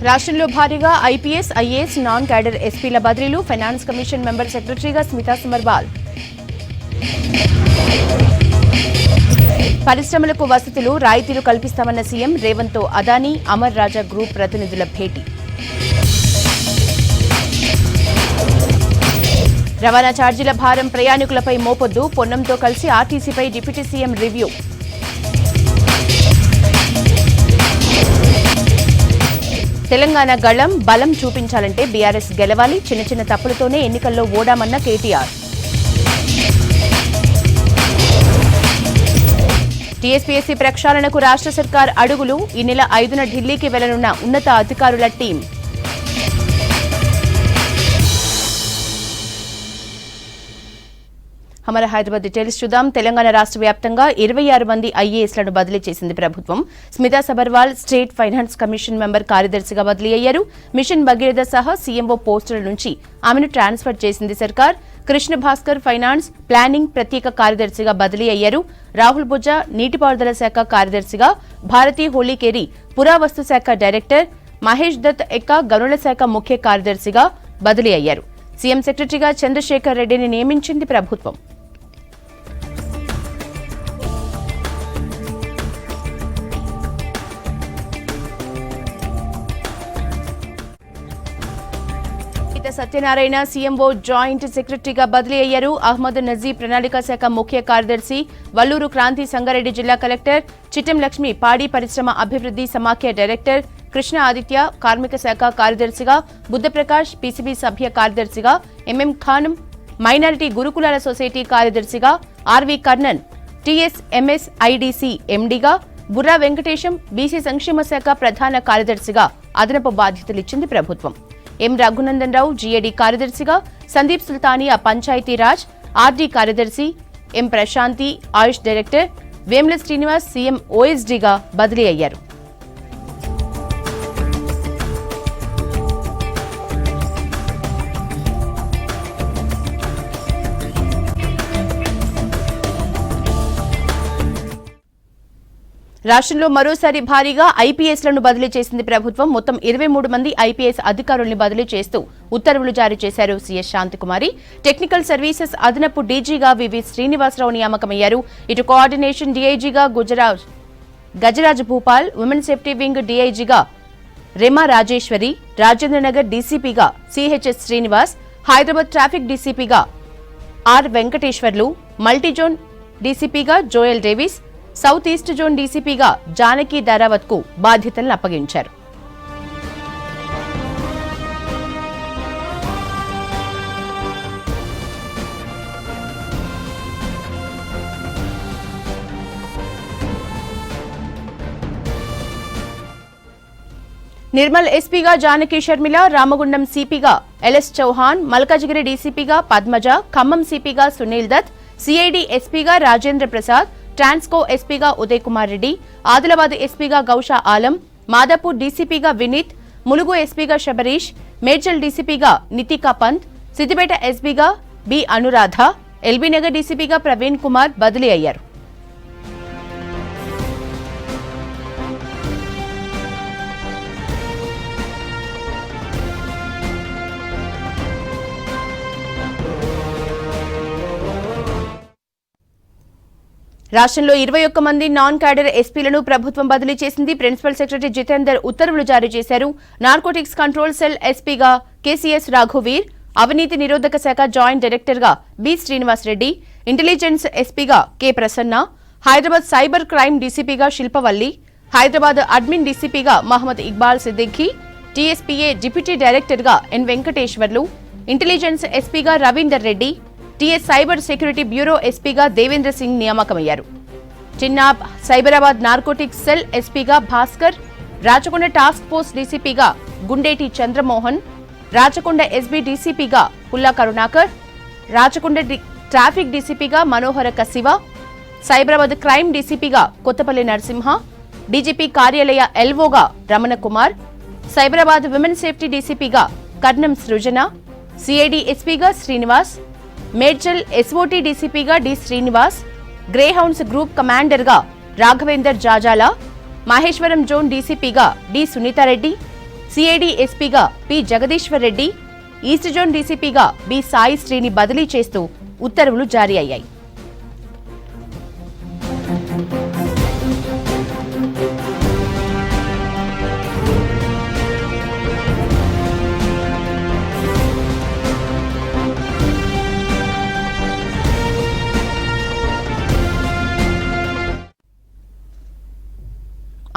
రాష్ట్రంలో భారీగా IPS, IAS, non cadre ఎస్పీల బదిలీలు. ఫైనాన్స్ కమిషన్ మెంబర్ సెక్రటరీగా స్మితా సమర్వాల్. పరిశ్రమలకు వసతులు, రాయితీలు కల్పిస్తామన్న సీఎం రేవంత్తో అదానీ, అమర్ రాజా గ్రూప్ ప్రతినిధుల భేటీ. రవాణా ఛార్జీల భారం ప్రయాణికులపై మోపొద్దు, పొన్నంతో కలిసి ఆర్టీసీపై డిప్యూటీ సీఎం రివ్యూ. తెలంగాణ గళం బలం చూపించాలంటే బీఆర్ఎస్ గెలవాలి, చిన్న చిన్న తప్పులతోనే ఎన్నికల్లో ఓడామన్న కేటీఆర్. టీఎస్పీఎస్సీ ప్రక్షాళనకు రాష్ట్ర సర్కార్ అడుగులు. ఈ నెల 5న ఢిల్లీకి వెళ్లనున్న ఉన్నత అధికారుల టీం. హమర హైదరాబాద్ డీటెయిల్స్ చూద్దాం. తెలంగాణ రాష్ట్ర వ్యాప్తంగా 26 మంది ఐఏఎస్లను బదిలీ చేసింది ప్రభుత్వం. Smita Sabharwal state finance commission member కార్యదర్శిగా బదిలీ అయ్యారు. మిషన్ భగీరథ సహా సీఎంఓ పోస్టుల నుంచి ఆమెను ట్రాన్స్ఫర్ చేసింది సర్కార్. కృష్ణ భాస్కర్ ఫైనాన్స్ ప్లానింగ్ ప్రత్యేక కార్యదర్శిగా బదిలీ అయ్యారు. రాహుల్ బుజ్జా నీటిపారుదల శాఖ కార్యదర్శిగా, భారతీ హోళీకేరి పురావస్తు శాఖ డైరెక్టర్, మహేష్ దత్ ఎక్క గనుల శాఖ ముఖ్య కార్యదర్శిగా బదిలీ అయ్యారు. సీఎం సెక్రటరీగా చంద్రశేఖర్ రెడ్డిని నియమించింది ప్రభుత్వం. సత్యనారాయణ సీఎంఓ జాయింట్ సెక్రటరీగా బదిలీ అయ్యారు. అహ్మద్ నజీబ్ ప్రణాళిక శాఖ ముఖ్య కార్యదర్శి, వల్లూరు క్రాంతి సంగారెడ్డి జిల్లా కలెక్టర్, చిట్టెం లక్ష్మి పాడి పరిశ్రమ అభివృద్ధి సమాఖ్య డైరెక్టర్, కృష్ణ ఆదిత్య కార్మిక శాఖ కార్యదర్శిగా, బుద్ధప్రకాష్ పీసీబీ సభ్య కార్యదర్శిగా, ఎంఎం ఖానం మైనారిటీ గురుకులాల సొసైటీ కార్యదర్శిగా, ఆర్వి కర్ణన్ టీఎస్ఎంఎస్ ఐడీసీ ఎండీగా, బుర్రా వెంకటేశం బీసీ సంక్షేమ శాఖ ప్రధాన కార్యదర్శిగా అదనపు బాధ్యతలిచ్చింది ప్రభుత్వం. ఎం రఘునందన్ రావు జీఏడీ కార్యదర్శిగా, సందీప్ సుల్తానియా పంచాయతీరాజ్ ఆర్డీ కార్యదర్శి, ఎం ప్రశాంతి ఆయుష్ డైరెక్టర్, వేముల శ్రీనివాస్ సీఎం ఓఎస్డీగా బదిలీ అయ్యారు. రాష్ట్రంలో మరోసారి భారీగా ఐపీఎస్లను బదిలీ చేసింది ప్రభుత్వం. మొత్తం 23 మంది ఐపీఎస్ అధికారుల్ని బదిలీ చేస్తూ ఉత్తర్వులు జారీ చేశారు సీఎస్ శాంతికుమారి. టెక్నికల్ సర్వీసెస్ అదనపు డీజీగా వివి శ్రీనివాసరావు నియామకమయ్యారు. ఇటు కోఆర్డినేషన్ డీఐజీగా Gajaraj Bhupal, women safety wing డీఐజీగా రెమా రాజేశ్వరి, రాజేంద్రనగర్ డీసీపీగా సిహెచ్ఎస్ శ్రీనివాస్, హైదరాబాద్ ట్రాఫిక్ డీసీపీగా ఆర్ వెంకటేశ్వర్లు, మల్టీజోన్ డీసీపీగా Joel Davis, south east zone డీసీపీగా జానకి దారావత్ కు బాధ్యతలను అప్పగించారు. నిర్మల్ ఎస్పీగా జానకి షర్మిల, రామగుండం సిపిగా ఎల్ఎస్ చౌహాన్, మల్కాజిగిరి డీసీపీగా పద్మజ, ఖమ్మం సిపిగా సునీల్ దత్, సిఐడి ఎస్పీగా రాజేంద్ర ప్రసాద్, ట్రాన్స్కో ఎస్పీగా ఉదయ్ కుమార్ రెడ్డి, ఆదిలాబాద్ ఎస్పీగా గౌషా ఆలం, మాదాపూర్ డీసీపీగా వినీత్, ములుగు ఎస్పీగా శబరీష్, మేడ్చల్ డీసీపీగా నితికా పంత్, సిద్దిపేట ఎస్పీగా బి అనురాధ, ఎల్బీనగర్ డీసీపీగా ప్రవీణ్ కుమార్ బదిలీ అయ్యారు. రాష్ట్రంలో 21 మంది నాన్ క్యాడర్ ఎస్పీలను ప్రభుత్వం బదిలీ చేసింది. ప్రిన్సిపల్ సెక్రటరీ జితేందర్ ఉత్తర్వులు జారీ చేశారు. నార్కోటిక్స్ కంట్రోల్ సెల్ ఎస్పీగా కేసీఎస్ రాఘవీర్, అవినీతి నిరోధక శాఖ జాయింట్ డైరెక్టర్గా బి శ్రీనివాస్ రెడ్డి, ఇంటెలిజెన్స్ ఎస్పీగా K Prasanna, Hyderabad cyber crime డీసీపీగా శిల్పవల్లి, హైదరాబాద్ అడ్మిన్ డీసీపీగా మహమ్మద్ ఇక్బాల్ సిద్దిఖీ, టీఎస్పీఏ డిప్యూటీ డైరెక్టర్గా ఎన్ వెంకటేశ్వర్లు, ఇంటెలిజెన్స్ ఎస్పీగా Ravinder Reddy, TS cyber security bureau ఎస్పీగా దేవేంద్ర సింగ్ నియామకమయ్యారు. చిన్నాబ్ సైబరాబాద్ నార్కోటిక్స్ సెల్ ఎస్పీగా భాస్కర్, రాచకొండ టాస్క్ ఫోర్స్ డీసీపీగా గుండేటి చంద్రమోహన్, రాచకొండ ఎస్బీ డీసీపీగా పుల్లా కరుణాకర్, రాచకొండ ట్రాఫిక్ డీసీపీగా మనోహర కసివ, సైబరాబాద్ క్రైమ్ డీసీపీగా కొత్తపల్లి నరసింహ, డీజీపీ కార్యాలయ ఎల్ఓగా రమణ కుమార్, సైబరాబాద్ విమెన్ సేఫ్టీ డీసీపీగా కర్ణం సృజన, సిఐడి ఎస్పీగా శ్రీనివాస్, మేడ్చల్ ఎస్ఓటీ డీసీపీగా డి శ్రీనివాస్, గ్రేహౌండ్స్ గ్రూప్ కమాండర్గా రాఘవేందర్ జాజాల, మహేశ్వరం జోన్ డీసీపీగా డి సునీతారెడ్డి, సిఐడి ఎస్పీగా P Jagadeeshwar Reddy, east zone డీసీపీగా బి సాయి శ్రీని బదిలీ చేస్తూ ఉత్తర్వులు జారీ అయ్యాయి.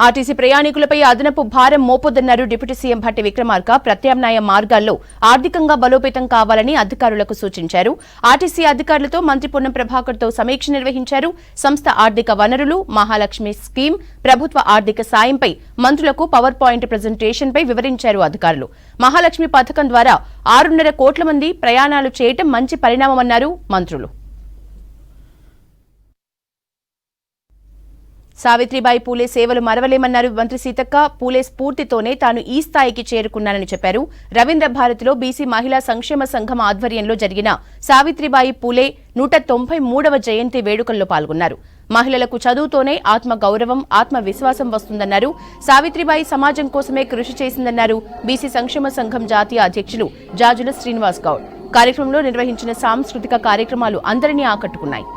ఆర్టీసీ ప్రయాణికులపై అదనపు భారం మోపొద్దన్నారు డిప్యూటీ సీఎం భట్టి విక్రమార్క. ప్రత్యామ్నాయ మార్గాల్లో ఆర్థికంగా బలోపేతం కావాలని అధికారులకు సూచించారు. ఆర్టీసీ అధికారులతో మంత్రి పొన్నం ప్రభాకర్తో సమీక్ష నిర్వహించారు. సంస్థ ఆర్థిక వనరులు, మహాలక్ష్మి స్కీమ్, ప్రభుత్వ ఆర్థిక సాయంపై మంత్రులకు పవర్ పాయింట్ ప్రెజెంటేషన్పై వివరించారు అధికారులు. మహాలక్ష్మి పథకం ద్వారా 6.5 కోట్ల మంది ప్రయాణాలు చేయటం మంచి పరిణామమన్నారు మంత్రులు. సావిత్రిబాయి పూలే సేవలు మరవలేమన్నారు మంత్రి సీతక్క. పూలే స్ఫూర్తితోనే తాను ఈ స్థాయికి చేరుకున్నానని చెప్పారు. రవీంద్ర భారతిలో బీసీ మహిళా సంక్షేమ సంఘం ఆధ్వర్యంలో జరిగిన సావిత్రిబాయి పూలే 193వ జయంతి వేడుకల్లో పాల్గొన్నారు. మహిళలకు చదువుతోనే ఆత్మగౌరవం, ఆత్మవిశ్వాసం వస్తుందన్నారు. సావిత్రిబాయి సమాజం కోసమే కృషి చేసిందన్నారు బీసీ సంక్షేమ సంఘం జాతీయ అధ్యక్షులు జాజుల శ్రీనివాస్ గౌడ్. కార్యక్రమంలో నిర్వహించిన సాంస్కృతిక కార్యక్రమాలు అందరినీ ఆకట్టుకున్నాయి.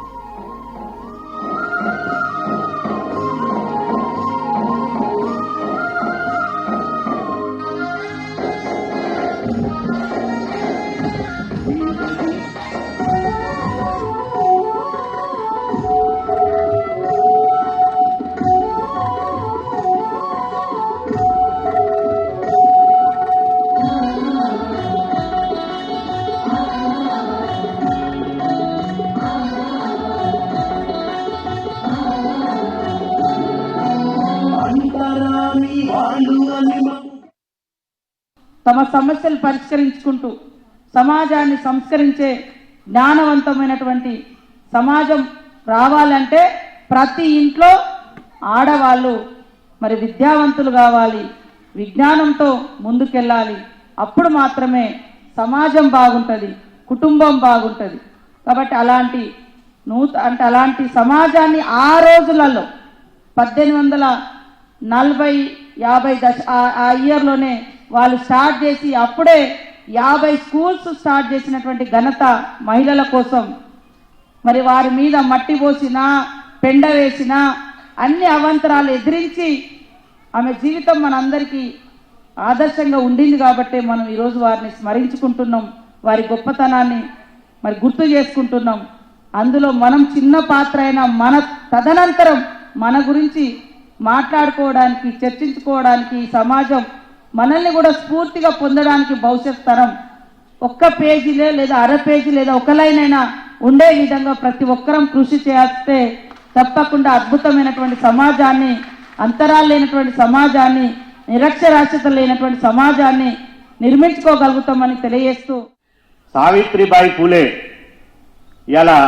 తమ సమస్యలు పరిష్కరించుకుంటూ సమాజాన్ని సంస్కరించే జ్ఞానవంతమైనటువంటి సమాజం రావాలంటే ప్రతి ఇంట్లో ఆడవాళ్ళు మరి విద్యావంతులు కావాలి, విజ్ఞానంతో ముందుకెళ్ళాలి. అప్పుడు మాత్రమే సమాజం బాగుంటుంది, కుటుంబం బాగుంటుంది. కాబట్టి అలాంటి సమాజాన్ని ఆ రోజులలో 1840-50 ఆ ఇయర్లోనే వాళ్ళు స్టార్ట్ చేసి అప్పుడే 50 స్కూల్స్ స్టార్ట్ చేసినటువంటి ఘనత మహిళల కోసం. మరి వారి మీద మట్టి పోసినా, పెండ వేసినా, అన్ని అవాంతరాలు ఎదిరించి ఆమె జీవితం మనందరికీ ఆదర్శంగా ఉండింది. కాబట్టి మనం ఈరోజు వారిని స్మరించుకుంటున్నాం, వారి గొప్పతనాన్ని మరి గుర్తు చేసుకుంటున్నాం. అందులో మనం చిన్న పాత్ర అయినా తదనంతరం మన గురించి మాట్లాడుకోవడానికి, చర్చించుకోవడానికి సమాజం మనల్ని కూడా స్ఫూర్తిగా పొందడానికి భవిష్యత్ తరం ఒక్క పేజీలే లేదా అర పేజీ లేదా ఒక లైన్ అయినా ఉండే విధంగా ప్రతి ఒక్కరం కృషి చేస్తే తప్పకుండా అద్భుతమైనటువంటి సమాజాన్ని, అంతరాలు లేనటువంటి సమాజాన్ని, నిరక్షరాస్యత లేనటువంటి సమాజాన్ని నిర్మించుకోగలుగుతామని తెలియజేస్తూ సావిత్రిబాయి పూలే ఇలా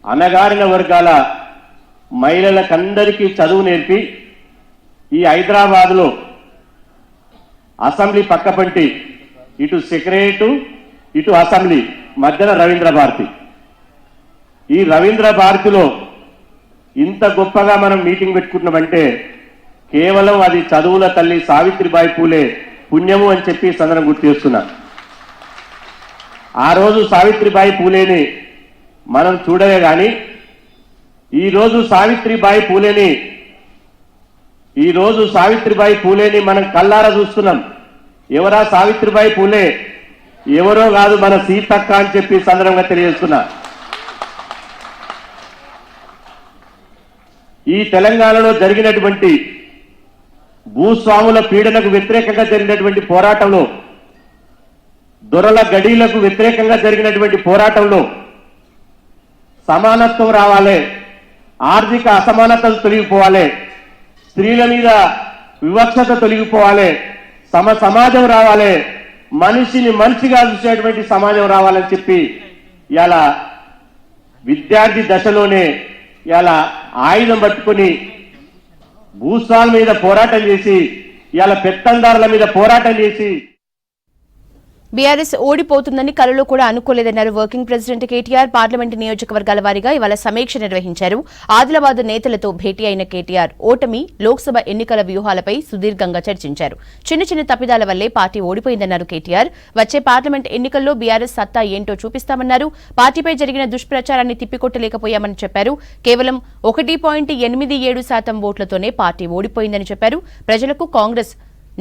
అణగారిన వర్గాల మహిళలకందరికీ చదువు నేర్పి ఈ హైదరాబాద్లో అసెంబ్లీ పక్కపంటి ఇటు సెక్రటరీ ఇటు అసెంబ్లీ మధ్యన రవీంద్ర భారతి. ఈ రవీంద్ర భారతిలో ఇంత గొప్పగా మనం మీటింగ్ పెట్టుకుంటున్నామంటే కేవలం అది చదువుల తల్లి సావిత్రిబాయి పూలే పుణ్యము అని చెప్పి సందర్భం గుర్తు చేస్తున్నా. ఆ రోజు సావిత్రిబాయి పూలేని మనం చూడలే కానీ ఈరోజు సావిత్రిబాయి పూలేని మనం కల్లారా చూస్తున్నాం. ఎవరా సావిత్రిబాయి పూలే? ఎవరో కాదు, మన సీతక్క అని చెప్పి సందర్భంగా తెలియజేస్తున్నా. ఈ తెలంగాణలో జరిగినటువంటి భూస్వాముల పీడనకు వ్యతిరేకంగా జరిగినటువంటి పోరాటంలో, దొరల గడీలకు వ్యతిరేకంగా జరిగినటువంటి పోరాటంలో సమానత్వం రావాలి, ఆర్థిక అసమానతలు తొలగిపోవాలి, స్త్రీల మీద వివక్షత తొలగిపోవాలి, సమాజం రావాలి, మనిషిని మనిషిగా చూసేటువంటి సమాజం రావాలని చెప్పి ఇలా విద్యార్థి దశలోనే ఇలా ఆయుధం పట్టుకుని భూస్వాముల మీద పోరాటం చేసి ఇలా పెత్తందారుల మీద పోరాటం చేసి బీఆర్ఎస్ ఓడిపోతుందని కలలో కూడా అనుకోలేదన్నారు వర్కింగ్ ప్రెసిడెంట్ కేటీఆర్. పార్లమెంటు నియోజకవర్గాల వారీగా ఇవాళ సమీక్ష నిర్వహించారు. ఆదిలాబాద్ నేతలతో భేటీ అయిన కేటీఆర్ ఓటమి, లోక్సభ ఎన్నికల వ్యూహాలపై సుదీర్ఘంగా చర్చించారు. చిన్న చిన్న తప్పిదాల వల్లే పార్టీ ఓడిపోయిందన్నారు కేటీఆర్. వచ్చే పార్లమెంట్ ఎన్నికల్లో బీఆర్ఎస్ సత్తా ఏంటో చూపిస్తామన్నారు. పార్టీపై జరిగిన దుష్ప్రచారాన్ని తిప్పికొట్టలేకపోయామని చెప్పారు. కేవలం 1.87% ఓట్లతోనే పార్టీ ఓడిపోయిందని చెప్పారు. ప్రజలకు కాంగ్రెస్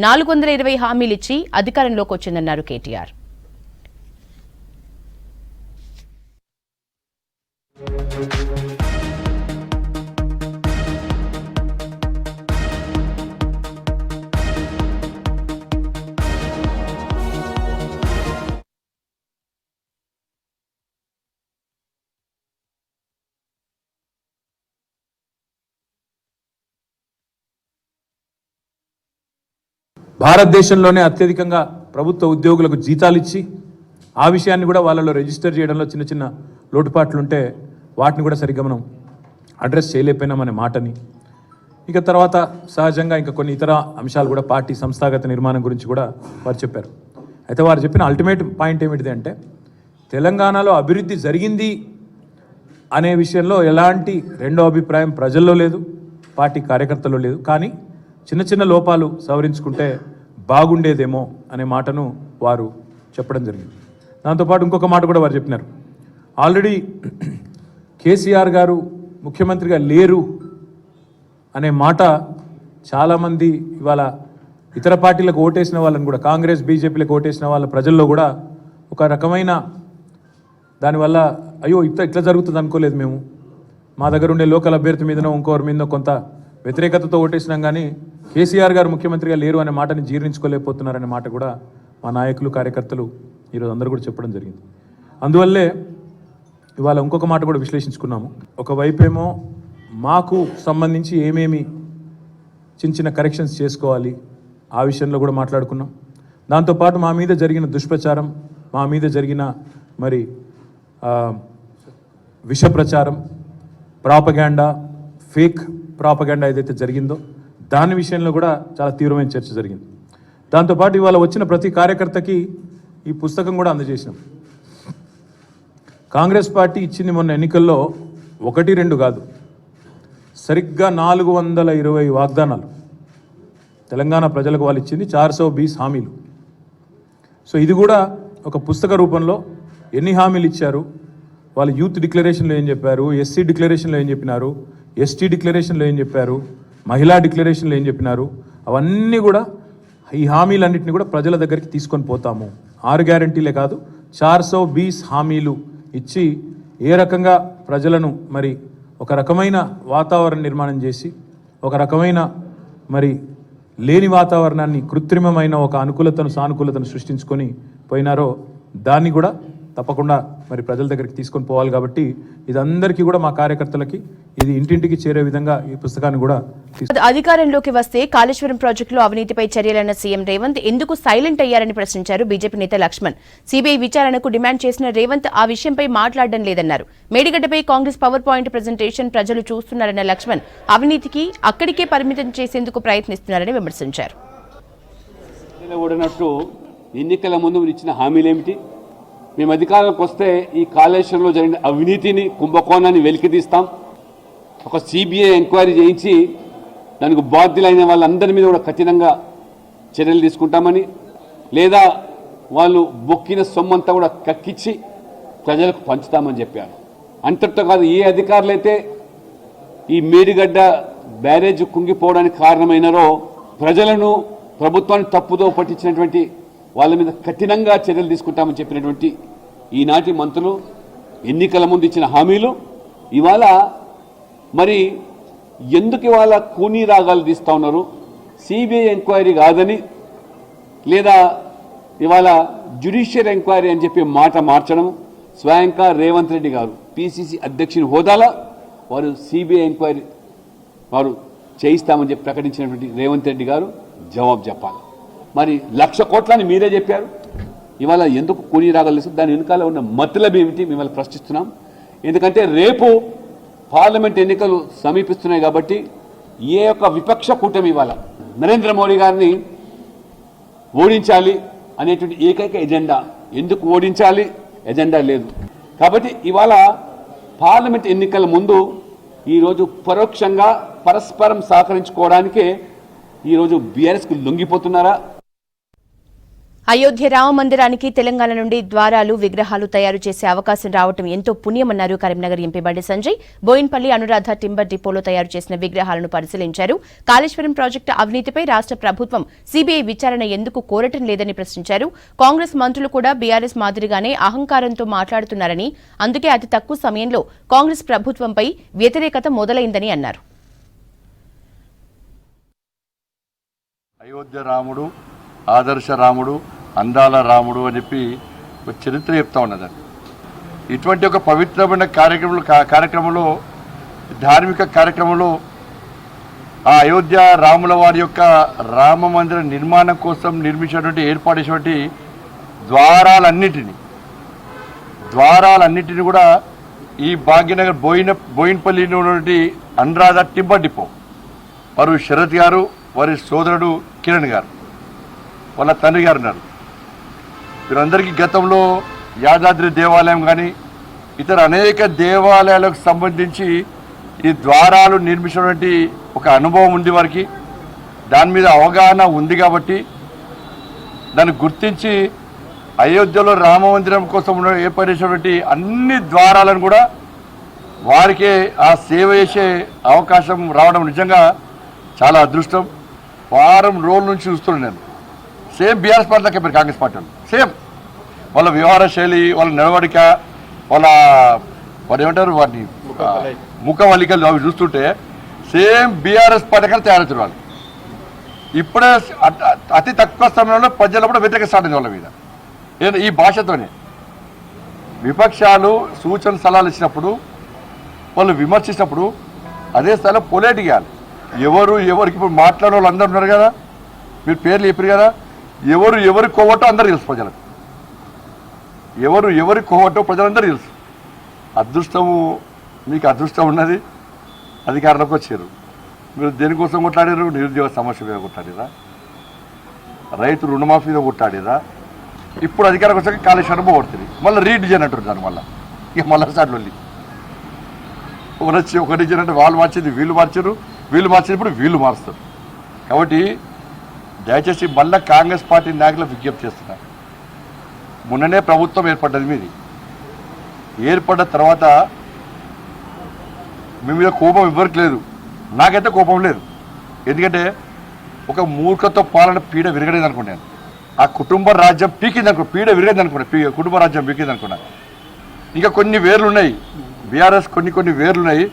420 హామీలిచ్చి అధికారంలోకి వచ్చిందన్నారు కేటీఆర్. భారతదేశంలోనే అత్యధికంగా ప్రభుత్వ ఉద్యోగులకు జీతాలు ఇచ్చి ఆ విషయాన్ని కూడా వాళ్ళలో రిజిస్టర్ చేయడంలో చిన్న చిన్న లోటుపాట్లుంటే వాటిని కూడా సరిగ్గా మనం అడ్రస్ చేయలేకపోయినామనే మాటని, ఇక తర్వాత సహజంగా ఇంకా కొన్ని ఇతర అంశాలు కూడా పార్టీ సంస్థాగత నిర్మాణం గురించి కూడా వారు చెప్పారు. అయితే వారు చెప్పిన అల్టిమేట్ పాయింట్ ఏమిటిది అంటే తెలంగాణలో అభివృద్ధి జరిగింది అనే విషయంలో ఎలాంటి రెండో అభిప్రాయం ప్రజల్లో లేదు, పార్టీ కార్యకర్తల్లో లేదు. కానీ చిన్న చిన్న లోపాలు సవరించుకుంటే బాగుండేదేమో అనే మాటను వారు చెప్పడం జరిగింది. దాంతోపాటు ఇంకొక మాట కూడా వారు చెప్పినారు. ఆల్రెడీ కేసీఆర్ గారు ముఖ్యమంత్రిగా లేరు అనే మాట చాలామంది ఇవాళ ఇతర పార్టీలకు ఓటేసిన వాళ్ళని కూడా, కాంగ్రెస్ బీజేపీలకు ఓటేసిన వాళ్ళ ప్రజల్లో కూడా ఒక రకమైన దానివల్ల అయ్యో ఇట్లా జరుగుతుంది అనుకోలేదు మేము, మా దగ్గర ఉండే లోకల్ అభ్యర్థి మీదనో ఇంకోరి మీదనో కొంత వ్యతిరేకతతో ఓటేసినాం, కానీ కేసీఆర్ గారు ముఖ్యమంత్రిగా లేరు అనే మాటని జీర్ణించుకోలేకపోతున్నారనే మాట కూడా మా నాయకులు కార్యకర్తలు ఈరోజు అందరూ కూడా చెప్పడం జరిగింది. అందువల్లే ఇవాళ ఇంకొక మాట కూడా విశ్లేషించుకున్నాము. ఒకవైపేమో మాకు సంబంధించి ఏమేమి చిన్న చిన్న కరెక్షన్స్ చేసుకోవాలి ఆ విషయంలో కూడా మాట్లాడుకున్నాం. దాంతోపాటు మా మీద జరిగిన దుష్ప్రచారం, మా మీద జరిగిన మరి విష ప్రచారం, ప్రాపగాండా, ఫేక్ ప్రాపగాండా ఏదైతే జరిగిందో దాని విషయంలో కూడా చాలా తీవ్రమైన చర్చ జరిగింది. దాంతోపాటు ఇవాళ వచ్చిన ప్రతి కార్యకర్తకి ఈ పుస్తకం కూడా అందజేసినాం. కాంగ్రెస్ పార్టీ ఇచ్చింది మొన్న ఎన్నికల్లో 1-2 కాదు, సరిగ్గా 420 వాగ్దానాలు తెలంగాణ ప్రజలకు వాళ్ళు ఇచ్చింది, 420 హామీలు. సో ఇది కూడా ఒక పుస్తక రూపంలో ఎన్ని హామీలు ఇచ్చారు, వాళ్ళు యూత్ డిక్లరేషన్లో ఏం చెప్పారు, ఎస్సీ డిక్లరేషన్లో ఏం చెప్పినారు, ఎస్టీ డిక్లరేషన్లో ఏం చెప్పారు, మహిళా డిక్లరేషన్లో ఏం చెప్పినారు, అవన్నీ కూడా ఈ హామీలన్నింటినీ కూడా ప్రజల దగ్గరికి తీసుకొని పోతాము. 6 గ్యారంటీలే కాదు, 420 హామీలు ఇచ్చి ఏ రకంగా ప్రజలను మరి ఒక రకమైన వాతావరణ నిర్మాణం చేసి ఒక రకమైన మరి లేని వాతావరణాన్ని కృత్రిమమైన ఒక అనుకూలతను సానుకూలతను సృష్టించుకొని పోయినారో దాన్ని కూడా తప్పకుండా మరి ప్రజల దగ్గరికి తీసుకొని పోవాలి. కాబట్టి ఇదందరికీ కూడా మా కార్యకర్తలకి ఇది ఇంటింటికి చేరే విధంగా ఈ పుస్తకాన్ని కూడా అధికారంలోకి వస్తే కాళేశ్వరం ప్రాజెక్టులో అవినీతిపై చర్యలన్న సీఎం రేవంత్ ఎందుకు సైలెంట్ అయ్యారని ప్రశ్నించారు బీజేపీ నేత లక్ష్మణ్. సీబీఐ విచారణకు డిమాండ్ చేసిన రేవంత్ ఆ విషయంపై మాట్లాడడం లేదన్నారు. మేడిగడ్డపై కాంగ్రెస్ పవర్ పాయింట్ ప్రెజెంటేషన్ ప్రజలు చూస్తున్నారన్న లక్ష్మణ్ అవినీతికి అక్కడికే పరిమితం చేసేందుకు ప్రయత్నిస్తున్నారని విమర్శించారు. ఎన్నికల ముందు ఇచ్చిన హామీలేమిటి? మేము అధికారంలోకి వస్తే ఈ కాళేశ్వరంలో జరిగిన అవినీతిని, కుంభకోణాన్ని వెలికితీస్తాం, ఒక సిబిఐ ఎంక్వైరీ చేయించి దానికి బాధ్యులైన వాళ్ళందరి మీద కూడా కఠినంగా చర్యలు తీసుకుంటామని, లేదా వాళ్ళు బొక్కిన సొమ్మంతా కూడా కక్కించి ప్రజలకు పంచుతామని చెప్పారు. అంతటితో కాదు, ఏ అధికారులైతే ఈ మేడిగడ్డ బ్యారేజ్ కుంగిపోవడానికి కారణమైనారో ప్రజలను, ప్రభుత్వాన్ని తప్పుదో పట్టించినటువంటి వాళ్ళ మీద కఠినంగా చర్యలు తీసుకుంటామని చెప్పినటువంటి ఈనాటి మంత్రులు ఎన్నికల ముందు ఇచ్చిన హామీలు ఇవాళ మరి ఎందుకు ఇవాళ కూనీ రాగాలు తీస్తూ ఉన్నారు? సిబిఐ ఎంక్వైరీ కాదని, లేదా ఇవాళ జ్యుడిషియల్ ఎంక్వైరీ అని చెప్పి మాట మార్చడం, స్వయంగా రేవంత్ రెడ్డి గారు పిసిసి అధ్యక్షుని హోదాలో వారు సిబిఐ ఎంక్వైరీ వారు చేయిస్తామని చెప్పి ప్రకటించినటువంటి రేవంత్ రెడ్డి గారు జవాబు చెప్పాలి. మరి 1,00,000 కోట్లని మీరే చెప్పారు, ఇవాళ ఎందుకు కూనీ రాగాలు తీస్తారు? దాని వెనుకాల ఉన్న మతలబ్ ఏమిటి మిమ్మల్ని ప్రశ్నిస్తున్నాం. ఎందుకంటే రేపు పార్లమెంట్ ఎన్నికలు సమీపిస్తున్నాయి కాబట్టి ఏ ఒక్క విపక్ష కూటమి ఇవాళ నరేంద్ర మోడీ గారిని ఓడించాలి, అనేటువంటి ఏకైక ఎజెండా. ఎందుకు ఓడించాలి ఎజెండా లేదు. కాబట్టి ఇవాళ పార్లమెంట్ ఎన్నికల ముందు ఈరోజు పరోక్షంగా పరస్పరం సహకరించుకోవడానికే ఈరోజు బీఆర్ఎస్కి లొంగిపోతున్నారా? అయోధ్య రామ మందిరానికి తెలంగాణ నుండి ద్వారాలు విగ్రహాలు తయారు చేసే అవకాశం రావడం ఎంతో పుణ్యమన్నారు కరీంనగర్ ఎంపీ బండి సంజయ్. బోయిన్పల్లి అనురాధ టింబర్ డిపోలో తయారు చేసిన విగ్రహాలను పరిశీలించారు. కాళేశ్వరం ప్రాజెక్టు అవినీతిపై రాష్ట్ర ప్రభుత్వం సీబీఐ విచారణ ఎందుకు కోరటం లేదని ప్రశ్నించారు. కాంగ్రెస్ మంత్రులు కూడా బీఆర్ఎస్ మాదిరిగానే అహంకారంతో మాట్లాడుతున్నారని, అందుకే అతి తక్కువ సమయంలో కాంగ్రెస్ ప్రభుత్వంపై వ్యతిరేకత మొదలైందని అన్నారు. అయోధ్య రాముడు, ఆదర్శ రాముడు, అందాల రాముడు అని చెప్పి ఒక చరిత్ర చెప్తా ఉన్నదండి. ఇటువంటి ఒక పవిత్రమైన కార్యక్రమంలో ధార్మిక కార్యక్రమంలో ఆ అయోధ్య రాముల వారి యొక్క రామ మందిర నిర్మాణం కోసం నిర్మించినటువంటి ఏర్పాటు చేసినటువంటి ద్వారాలన్నిటిని కూడా ఈ భాగ్యనగర్ బోయిన్పల్లిలో ఉన్నటువంటి అనురాధ టింబర్ డిపో వారు శరత్ గారు, వారి సోదరుడు కిరణ్ గారు, వాళ్ళ తండ్రి గారు ఉన్నారు. వీరందరికీ గతంలో యాదాద్రి దేవాలయం కానీ ఇతర అనేక దేవాలయాలకు సంబంధించి ఈ ద్వారాలు నిర్మించినటువంటి ఒక అనుభవం ఉంది. వారికి దాని మీద అవగాహన ఉంది కాబట్టి దాన్ని గుర్తించి అయోధ్యలో రామ మందిరం కోసం ఏర్పడేసినటువంటి అన్ని ద్వారాలను కూడా వారికే ఆ సేవ చేసే అవకాశం రావడం నిజంగా చాలా అదృష్టం. వారం రోజుల నుంచి చూస్తున్నాను నేను. సేమ్ బీఆర్ఎస్ పార్టీలో చెప్పారు కాంగ్రెస్ పార్టీ వాళ్ళు. సేమ్ వాళ్ళ వ్యవహార శైలి, వాళ్ళ నడవడిక, వాళ్ళు ఏమంటారు వాటిని ముఖవలికలు అవి చూస్తుంటే సేమ్ బీఆర్ఎస్ పార్టీ కానీ తయారవుతారు వాళ్ళు. ఇప్పుడే అతి తక్కువ సమయంలో ప్రజలు కూడా వ్యతిరేక స్టార్ట్ అయింది వాళ్ళ మీద. ఈ భాషతోనే విపక్షాలు సూచన సలహాలు ఇచ్చినప్పుడు, వాళ్ళు విమర్శించినప్పుడు అదే స్థాయిలో పొలైట్ ఇవ్వాలి. ఎవరికి ఇప్పుడు మాట్లాడే వాళ్ళు అందరు ఉన్నారు కదా, మీరు పేర్లు చెప్పారు కదా, ఎవరి కోవటో అందరూ తెలుసు ప్రజలకు. ఎవరి కోవటో ప్రజలందరూ తెలుసు. మీకు అదృష్టం ఉన్నది, అధికారంలోకి వచ్చారు. మీరు దేనికోసం కొట్లాడారు? నిరుద్యోగ సమస్య మీద కొట్లాడారా? రైతు రుణమాఫీ మీద కొట్లాడారా? ఇప్పుడు అధికారం వచ్చాక కాళేశ్వరం పోగొడుతుంది. మళ్ళీ రీడిజన్ అంటారు దాని వల్ల. ఇక మళ్ళీ స్టార్ట్ వెళ్ళి ఒక డిజైన్ అంటే వాళ్ళు మార్చింది వీళ్ళు మార్చారు, వీళ్ళు మార్చినప్పుడు వీళ్ళు మారుస్తారు. కాబట్టి దయచేసి మళ్ళీ కాంగ్రెస్ పార్టీ నాయకులు విజ్ఞప్తి చేస్తున్నారు. మొన్ననే ప్రభుత్వం ఏర్పడ్డది మీది. ఏర్పడ్డ తర్వాత మీ మీద కోపం ఎవరికి లేదు, నాకైతే కోపం లేదు. ఎందుకంటే ఒక మూర్ఖతో పాలన పీడ విరగలేదు అనుకున్నాను. ఆ కుటుంబ రాజ్యం పీకింది అనుకో, పీడ విరగదు అనుకున్నా, కుటుంబ రాజ్యం పీకింది అనుకున్నా. ఇంకా కొన్ని వేర్లు ఉన్నాయి, బీఆర్ఎస్ కొన్ని వేర్లు ఉన్నాయి.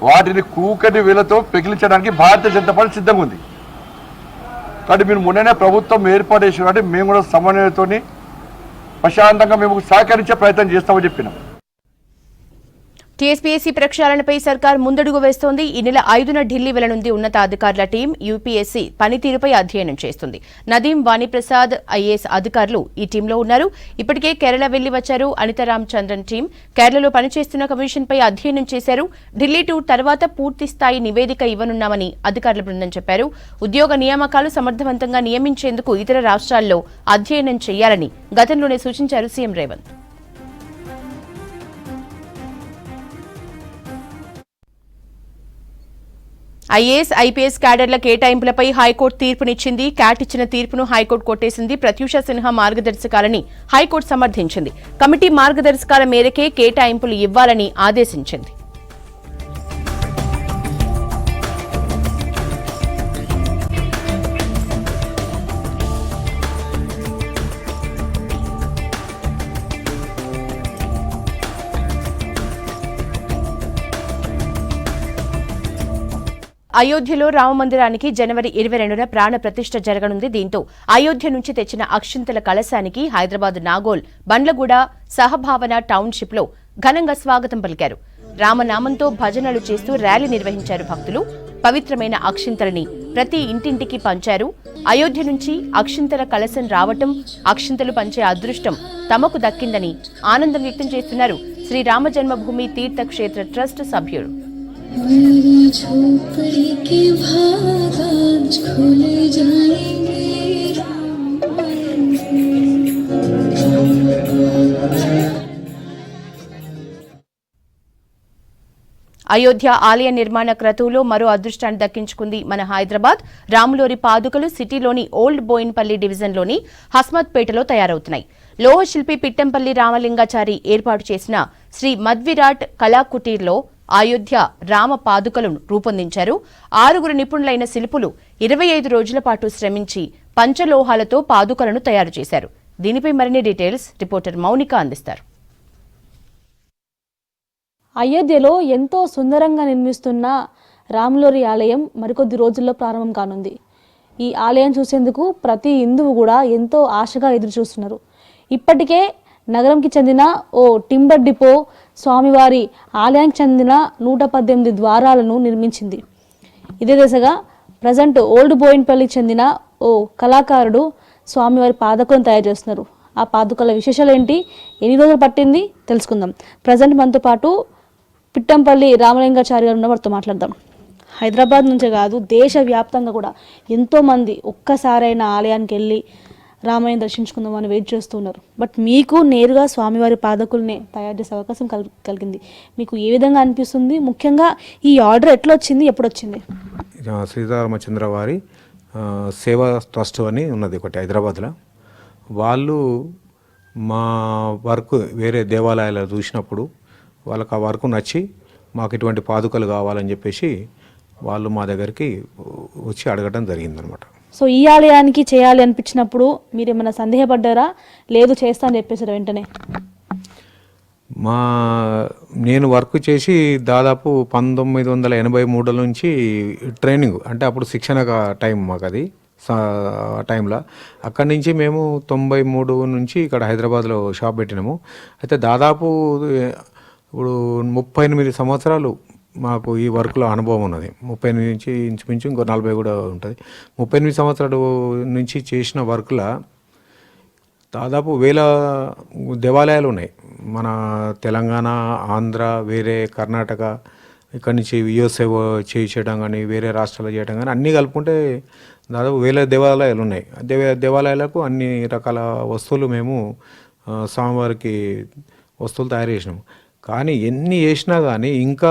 వాటిని కూకటి వేలతో పెకిలించడానికి భారతీయ జనతా పార్టీ సిద్ధంగా ఉంది. కాబట్టి మీరు మొన్ననే ప్రభుత్వం ఏర్పాటు చేసిన కాబట్టి మేము కూడా సమన్వయంతో ప్రశాంతంగా మేము సహకరించే ప్రయత్నం చేస్తామని చెప్పినాం. టీఎస్పీఎస్సీ ప్రక్షాళనపై సర్కార్ ముందడుగు వేస్తోంది. ఈ నెల 5న ఢిల్లీ వెళ్లనుంది ఉన్నతాధికారుల టీం. యూపీఎస్సీ పనితీరుపై అధ్యయనం చేస్తుంది. నదీం వాణిప్రసాద్ ఐఏఎస్ అధికారులు ఈ టీంలో ఉన్నారు. ఇప్పటికే కేరళ వెళ్లి వచ్చారు అనితా రామచంద్రన్ టీం. కేరళలో పనిచేస్తున్న కమిషన్పై అధ్యయనం చేశారు. ఢిల్లీ టూర్ తర్వాత పూర్తి స్థాయి నివేదిక ఇవ్వనున్నామని అధికారుల బృందం చెప్పారు. ఉద్యోగ నియామకాలు సమర్థవంతంగా నియమించేందుకు ఇతర రాష్ట్రాల్లో అధ్యయనం చేయాలని గతంలోనే సూచించారు సీఎం రేవంత్. ఐఏఎస్, ఐపీఎస్ క్యాడర్ల కేటాయింపులపై హైకోర్టు తీర్పునిచ్చింది. క్యాట్ ఇచ్చిన తీర్పును హైకోర్టు కొట్టేసింది. ప్రత్యూష సిన్హా మార్గదర్శకాలని హైకోర్టు సమర్థించింది. కమిటీ మార్గదర్శకాల మేరకే కేటాయింపులు ఇవ్వాలని ఆదేశించింది. అయోధ్యలో రామమందిరానికి జనవరి 22న ప్రాణ ప్రతిష్ఠ జరగనుంది. దీంతో అయోధ్య నుంచి తెచ్చిన అక్షింతల కలశానికి హైదరాబాద్ నాగోల్, బండ్లగూడ, సహభావన టౌన్షిప్ లో ఘనంగా స్వాగతం పలికారు. రామనామంతో భజనలు చేస్తూ ర్యాలీ నిర్వహించారు భక్తులు. పవిత్రమైన అక్షింతలని ప్రతి ఇంటింటికి పంచారు. అయోధ్య నుంచి అక్షింతల కలశం రావటం, అక్షింతలు పంచే అదృష్టం తమకు దక్కిందని ఆనందం వ్యక్తం చేస్తున్నారు శ్రీ రామ జన్మభూమి తీర్థక్షేత్ర ట్రస్ట్ సభ్యులు. मेरी झोपड़ी के भाग आज खुल जाएंगे। అయోధ్య ఆలయ నిర్మాణ క్రతువులో మరో అదృష్టాన్ని దక్కించుకుంది మన హైదరాబాద్. రాములోరి పాదుకలు సిటీలోని ఓల్డ్ బోయిన్పల్లి డివిజన్లోని హస్మత్పేటలో తయారవుతున్నాయి. లోహ శిల్పి పిట్టంపల్లి రామలింగాచారి ఏర్పాటు చేసిన శ్రీ మధ్విరాట్ కళాకుటీర్లో అయోధ్య రామ పాదుకలను రూపొందించారు. 6 నిపుణులైన శిల్పులు 25 రోజుల పాటు శ్రమించి పంచలోహాలతో పాదుకలను తయారు చేశారు. దీనిపై మరిన్ని డీటెయిల్స్ రిపోర్టర్ మౌనిక అందిస్తారు. అయోధ్యలో ఎంతో సుందరంగా నిర్మిస్తున్న రాములోరి ఆలయం మరికొద్ది రోజుల్లో ప్రారంభం కానుంది. ఈ ఆలయం చూసేందుకు ప్రతి హిందువు కూడా ఎంతో ఆశగా ఎదురు చూస్తున్నారు. ఇప్పటికే నగరంకి చెందిన ఓ టింబర్ డిపో స్వామివారి ఆలయానికి చెందిన 118 ద్వారాలను నిర్మించింది. ఇదే దిశగా ప్రజెంట్ ఓల్డ్ బోయిన్పల్లికి చెందిన ఓ కళాకారుడు స్వామివారి పాదుకలను తయారు చేస్తున్నారు. ఆ పాదుకల విశేషాలు ఏంటి, ఎన్ని రోజులు పట్టింది తెలుసుకుందాం. ప్రజెంట్ మనతో పాటు పిట్టంపల్లి రామలింగాచారి గారు ఉన్న వారితో మాట్లాడదాం. హైదరాబాద్ నుంచే కాదు దేశవ్యాప్తంగా కూడా ఎంతోమంది ఒక్కసారైనా ఆలయానికి వెళ్ళి రామయ్యని దర్శించుకుందామని వెయిట్ చేస్తున్నారు. బట్ మీకు నేరుగా స్వామివారి పాదకుల్ని తయారు చేసే అవకాశం కలిగింది. మీకు ఏ విధంగా అనిపిస్తుంది? ముఖ్యంగా ఈ ఆర్డర్ ఎట్లా వచ్చింది, ఎప్పుడు వచ్చింది? సీతారామచంద్ర వారి సేవా ట్రస్ట్ అని ఉన్నది ఒకటి హైదరాబాద్లో. వాళ్ళు మా వర్క్ వేరే దేవాలయాలు చూసినప్పుడు వాళ్ళకి ఆ వర్క్ నచ్చి మాకు ఇటువంటి పాదుకలు కావాలని చెప్పేసి వాళ్ళు మా దగ్గరికి వచ్చి అడగడం జరిగిందనమాట. సో ఈ ఆలయానికి చేయాలి అనిపించినప్పుడు మీరు ఏమైనా సందేహపడ్డారా? లేదు చేస్తా అని చెప్పేసారు వెంటనే? నేను వర్క్ చేసి దాదాపు 1983 నుంచి ట్రైనింగ్, అంటే అప్పుడు శిక్షణ టైం మాకు అది టైంలో. అక్కడి నుంచి మేము 93 నుంచి ఇక్కడ హైదరాబాద్లో షాప్ పెట్టినాము. అయితే దాదాపు ఇప్పుడు 38 సంవత్సరాలు మాకు ఈ వర్క్లో అనుభవం ఉన్నది. 38 నుంచి ఇంచుమించు ఇంకో 40 కూడా ఉంటుంది. 38 సంవత్సరాలు నుంచి చేసిన వర్క్లో దాదాపు 1000 దేవాలయాలు ఉన్నాయి. మన తెలంగాణ, ఆంధ్ర, వేరే కర్ణాటక, ఇక్కడి నుంచి యుఎస్ఏ చేయడం కానీ వేరే రాష్ట్రాలు చేయడం కానీ అన్నీ కలుపుకుంటే దాదాపు 1000 దేవాలయాలు ఉన్నాయి. దేవాలయాలకు అన్ని రకాల వస్తువులు మేము స్వామివారికి వస్తువులు తయారు చేసినాము. కానీ ఎన్ని చేసినా కానీ ఇంకో